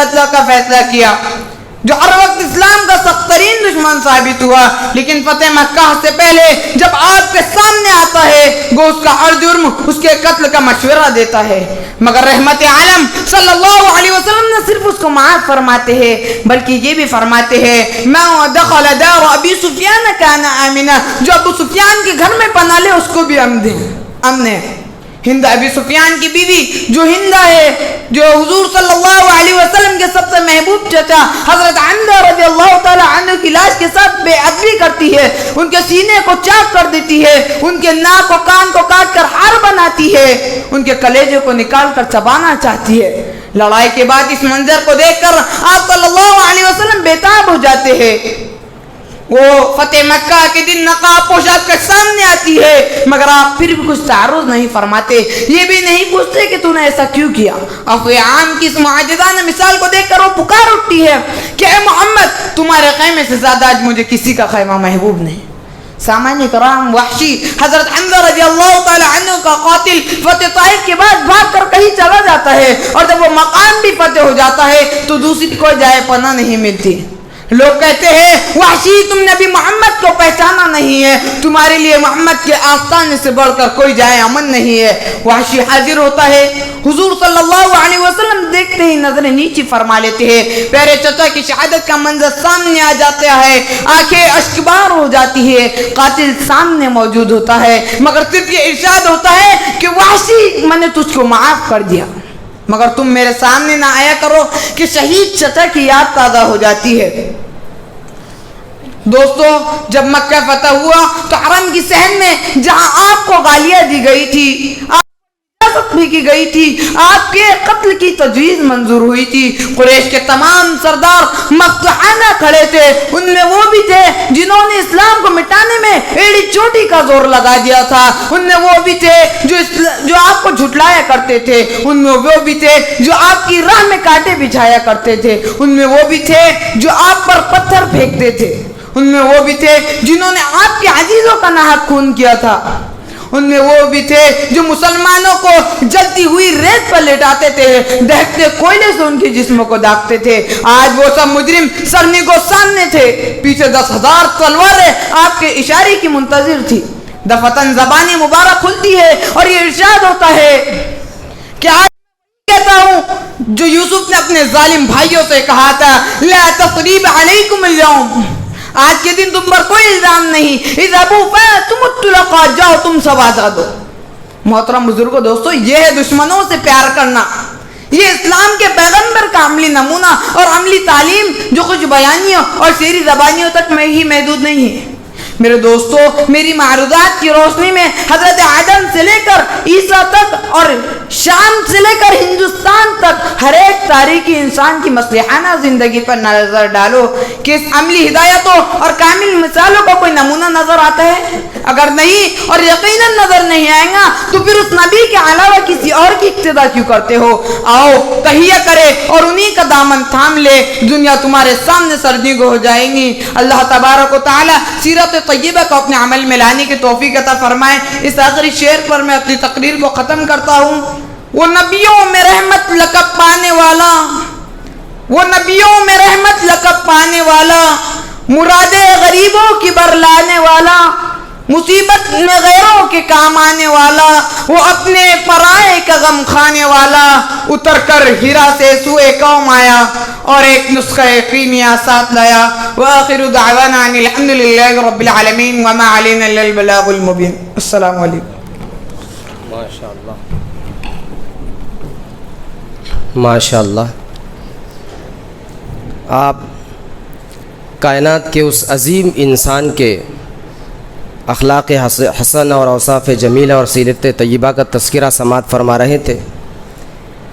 قتل کا فیصلہ کیا، جو ہر وقت اسلام کا سخت ترین دشمن ثابت ہوا، لیکن فتح مکہ سے پہلے جب آپ کے سامنے آتا ہے وہ اس کا ہر جرم اس کے قتل کا مشورہ دیتا ہے، مگر رحمت عالم صلی اللہ علیہ وسلم نے صرف اس کو معاف فرماتے ہیں بلکہ یہ بھی فرماتے ہیں ما دخل دار ابی سفیان کان آمنا، جو ابو سفیان کے گھر میں پناہ لے اس کو بھی امن ہے۔ ہند ابی سفیان کی بیوی جو ہندہ ہے، جو حضور صلی اللہ علیہ وسلم کے سب سے محبوب چچا حضرت حمزہ رضی اللہ تعالی عنہ کی لاش کے ساتھ بے ادبی کرتی ہے، ان کے سینے کو چاک کر دیتی ہے، ان کے ناک و کان کو کاٹ کر ہار بناتی ہے، ان کے کلیجے کو نکال کر چبانا چاہتی ہے۔ لڑائی کے بعد اس منظر کو دیکھ کر آپ صلی اللہ علیہ وسلم بیتاب ہو جاتے ہیں۔ وہ فتح مکہ کے دن نقاب پوشاک کے سامنے آتی ہے، مگر آپ پھر بھی کچھ تعرض نہیں فرماتے، یہ بھی نہیں پوچھتے کہ تو نے ایسا کیوں کیا۔ عفو عام کی اس معجزانہ مثال کو دیکھ کر وہ پکار اٹھتی ہے کہ اے محمد، تمہارے خیمے سے زیادہ آج مجھے کسی کا خیمہ محبوب نہیں۔ سامعین کرام، وحشی حضرت حمزہ رضی اللہ تعالی عنہ کا قاتل فتح طائف کے بعد بھاگ کر کہیں چلا جاتا ہے، اور جب وہ مقام بھی فتح ہو جاتا ہے تو دوسری کوئی جائے پناہ نہیں ملتی۔ لوگ کہتے ہیں وحشی تم نے ابھی محمد کو پہچانا نہیں ہے، تمہارے لیے محمد کے آستانے سے بڑھ کر کوئی جائے امن نہیں ہے۔ وحشی حاضر ہوتا ہے، حضور صلی اللہ علیہ وسلم دیکھتے ہی نظریں نیچی فرما لیتے ہیں، پیارے چچا کی شہادت کا منظر سامنے آ جاتا ہے، آنکھیں اشکبار ہو جاتی ہے، قاتل سامنے موجود ہوتا ہے، مگر صرف یہ ارشاد ہوتا ہے کہ وحشی میں نے تجھ کو معاف کر دیا، مگر تم میرے سامنے نہ آیا کرو کہ شہید چچا کی یاد تازہ ہو جاتی ہے۔ دوستو، جب مکہ فتح ہوا تو حرم کی صحن میں جہاں آپ کو گالیاں دی گئی تھی، آپ بھی کی گئی تھی، آپ کے قتل کی تجویز منظور ہوئی تھی، قریش کے تمام سردار مفتوحانہ کھڑے تھے، ان میں وہ بھی تھے جنہوں نے اسلام کو مٹانے میں ایڑی چوٹی کا زور لگا دیا تھا، ان میں وہ بھی تھے جو آپ کو جھٹلایا کرتے تھے، ان میں وہ بھی تھے جو آپ کی راہ میں کانٹے بچھایا کرتے تھے، ان میں وہ بھی تھے جو آپ پر پتھر پھینکتے تھے، ان میں وہ بھی تھے جنہوں نے آپ کے عزیزوں کا ناحق خون کیا تھا، ان میں وہ بھی تھے جو مسلمانوں کو جلتی ہوئی ریت پر لٹاتے تھے، دہتے کوئلے سے ان کے جسموں کو داغتے تھے۔ آج وہ سب مجرم سرنگو سامنے تھے، پیچھے 10,000 تلواریں آپ کے اشارے کی منتظر تھی۔ دفتن زبانی مبارک کھلتی ہے اور یہ ارشاد ہوتا ہے کہ آج کہتا ہوں جو یوسف نے اپنے ظالم بھائیوں سے کہا تھا، لا تثریب علیکم اليوم، آج کے دن تم پر کوئی الزام نہیں، اذهبوا فانتم الطلقاء، جاؤ تم سب آزاد ہو۔ محترم بزرگوں، دوستو، یہ ہے دشمنوں سے پیار کرنا، یہ اسلام کے پیغمبر کا عملی نمونہ اور عملی تعلیم جو کچھ بیانیوں اور شعری زبانیوں تک میں ہی محدود نہیں ہے۔ میرے دوستو، میری معروضات کی روشنی میں حضرت آدم سے لے کر عیسیٰ تک اور شام سے لے کر ہندوستان تک ہر ایک تاریخی انسان کی مصلحانہ زندگی پر نظر ڈالو کہ اس عملی ہدایتوں اور کامل مثالوں کا کوئی نمونہ نظر آتا ہے؟ اگر نہیں، اور یقیناً نظر نہیں آئے گا، تو پھر اس نبی کے علاوہ کسی اور کی اقتدا کیوں کرتے ہو؟ آؤ تہیہ کرے اور انہی کا دامن تھام لے، دنیا تمہارے سامنے سرنگو ہو جائیں گی۔ اللہ تبارک و تعالی سیرت طیبہ کو اپنے عمل میں لانے کی توفیق عطا فرمائے۔ اس آخری شعر پر میں اپنی تقریر کو ختم کرتا ہوں۔ وہ نبیوں میں رحمت لقب پانے والا، وہ نبیوں میں رحمت لقب پانے والا، مراد غریبوں کی برلانے والا، مصیبت میں غیروں کے کام آنے والا، وہ اپنے پرائے کا غم کھانے والا، اتر کر ہیرا سے سوئے قوم آیا اور ایک نسخہ کیمیا ساتھ لایا۔ وآخر دعوانا ان الحمدللہ رب العالمین وما علینا الا البلاغ المبین۔ السلام علیکم۔ ماشاءاللہ ماشاءاللہ، آپ کائنات کے اس عظیم انسان کے اخلاق حسن اور اوصاف جمیلہ اور سیرت طیبہ کا تذکرہ سماعت فرما رہے تھے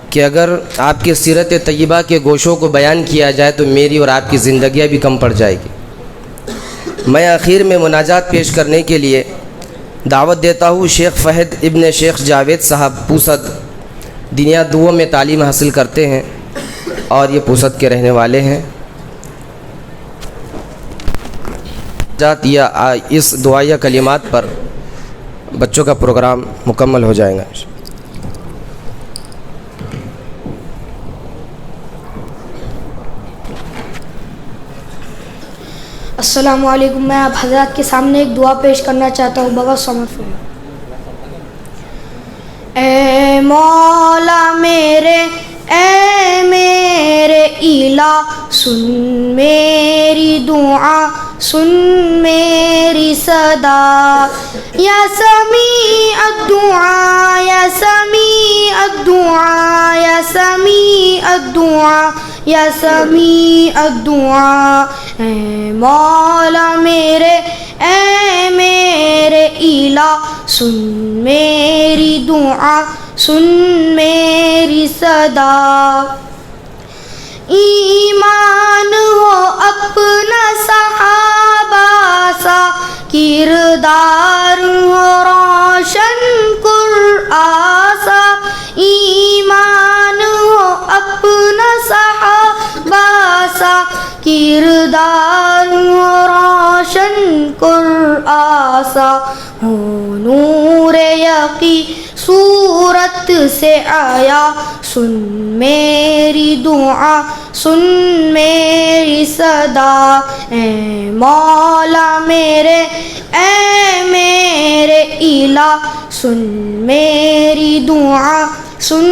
کہ اگر آپ کی سیرت طیبہ کے گوشوں کو بیان کیا جائے تو میری اور آپ کی زندگیاں بھی کم پڑ جائے گی۔ میں آخر میں مناجات پیش کرنے کے لیے دعوت دیتا ہوں شیخ فہد ابن شیخ جاوید صاحب پوسد، دنیا دوؤں میں تعلیم حاصل کرتے ہیں اور یہ پوسد کے رہنے والے ہیں۔ یا اس دعائیہ کلمات پر بچوں کا پروگرام مکمل ہو جائے گا۔ السلام علیکم. میں آپ حضرات کے سامنے ایک دعا پیش کرنا چاہتا ہوں. بابا سمجھ فرمائیں. اے مولا میرے، اے میرے الہ، سن میری دعا، سن میری صدا. یا سمیع الدعا، یا سمیع الدعا، یا سمیع الدعا، یا سمیع الدعا. اے مولا میرے، اے میرے الہ، سن میری دعا، سن میری صدا. ایمان ہو اپنا صحابہ سا، کردار ہو روشن قرآن سا. ایمان ہو اپنا صحابہ سا، کردار ہو روشن قرآن سا. ہو نور یقین صورت سے آیا، سن میری دعا، سن میری صدا. اے مولا میرے، اے میرے الہ، سن میری دعا، سن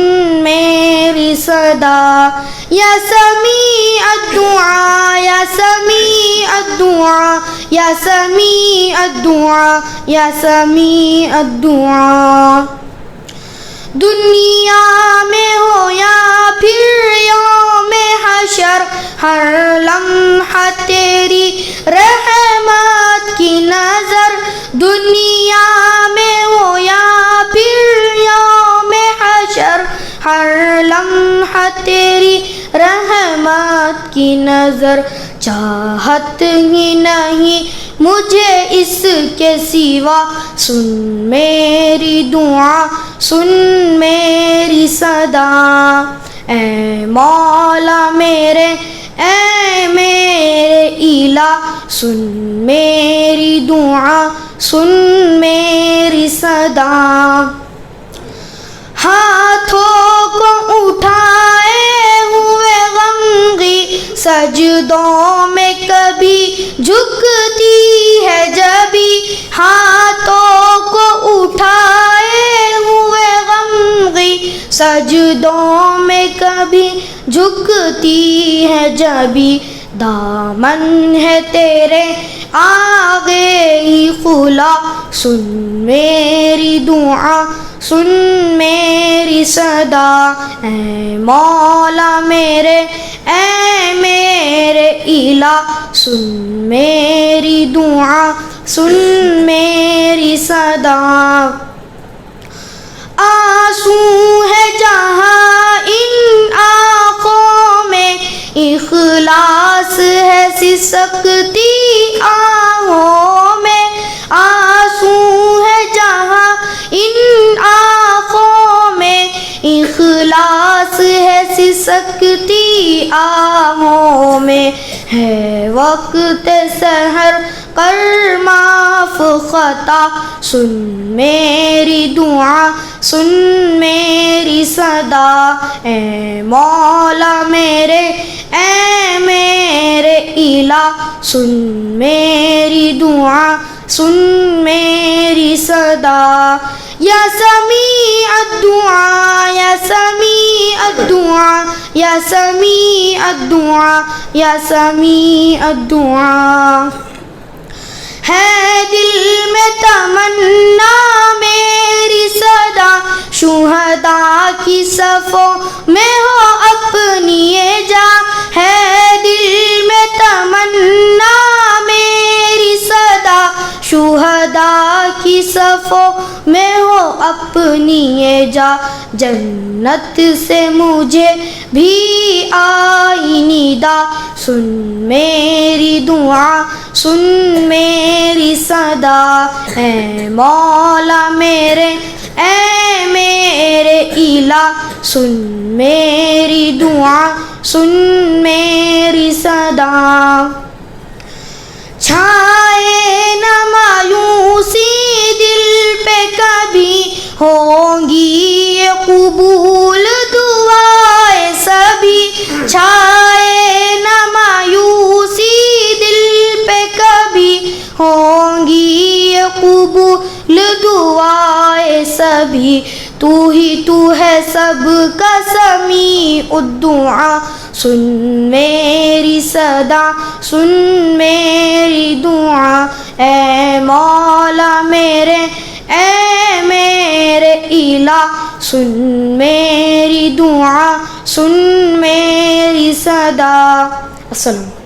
میری صدا. یا سمیع الدعا، یا سمیع الدعا، یا سمیع الدعا، یا سمیع الدعا. دنیا میں ہو یا پھر یوم حشر، ہر لمحہ تیری رحمت کی نظر. دنیا میں ہو یا پھر یوم حشر، ہر لمحہ تیری رحمت کی نظر. چاہت ہی نہیں مجھے اس کے سوا، سن میری دعا، سن میری صدا. اے مولا میرے، اے میرے الہ، سن میری دعا، سن میری صدا. ہاتھوں کو اٹھائے ہوئے غمگی سجدوں میں کبھی جھکتی ہے جبھی. ہاتھوں کو اٹھائے ہوئے غمگی سجدوں میں کبھی جھکتی ہے جبھی. دامن ہے تیرے آگے ہی کھلا، سن میری دعا، سن میری صدا. اے مولا میرے، اے میرے الہ، سن میری دعا، سن میری صدا. آنسو ہے جہاں ان آنکھوں میں، اخلاص ہے سسکتی آہوں میں. آنسو ہے جہاں ان آنکھوں میں، اخلاص ہے سسکتی آہوں میں. ہے وقت سحر کر معاف خطا، سن میری دعا، سن میری صدا. اے مولا میرے، اے میرے الہ، سن میری دعا، سن میری صدا. یا سمیع الدعا، یا سمیع الدعا، یا سمیع الدعا، یا سمیع الدعا. ہے دل میں تمنا میری صدا، شہداء کی صفوں میں ہو اپنی یہ جا. ہے دل میں تمنا میری صدا، شہداء کی صفوں میں ہو اپنی یہ جا. جنت سے مجھے بھی آئی ندا، سن میری دعا، سن میری صدا. اے مولا میرے، اے میرے الہ، سن میری دعا، سن میری صدا. چھائے نہ مایوسی دل پہ کبھی، ہوں گی یہ قبول دعائیں سبھی. چھائے نہ مایوسی دل پہ نبی تو ہے سب کا سمیع الدعا سن میری صدا سن میری دعا اے مولا میرے اے میرے الہ سن میری دعا سن میری صدا. السلام.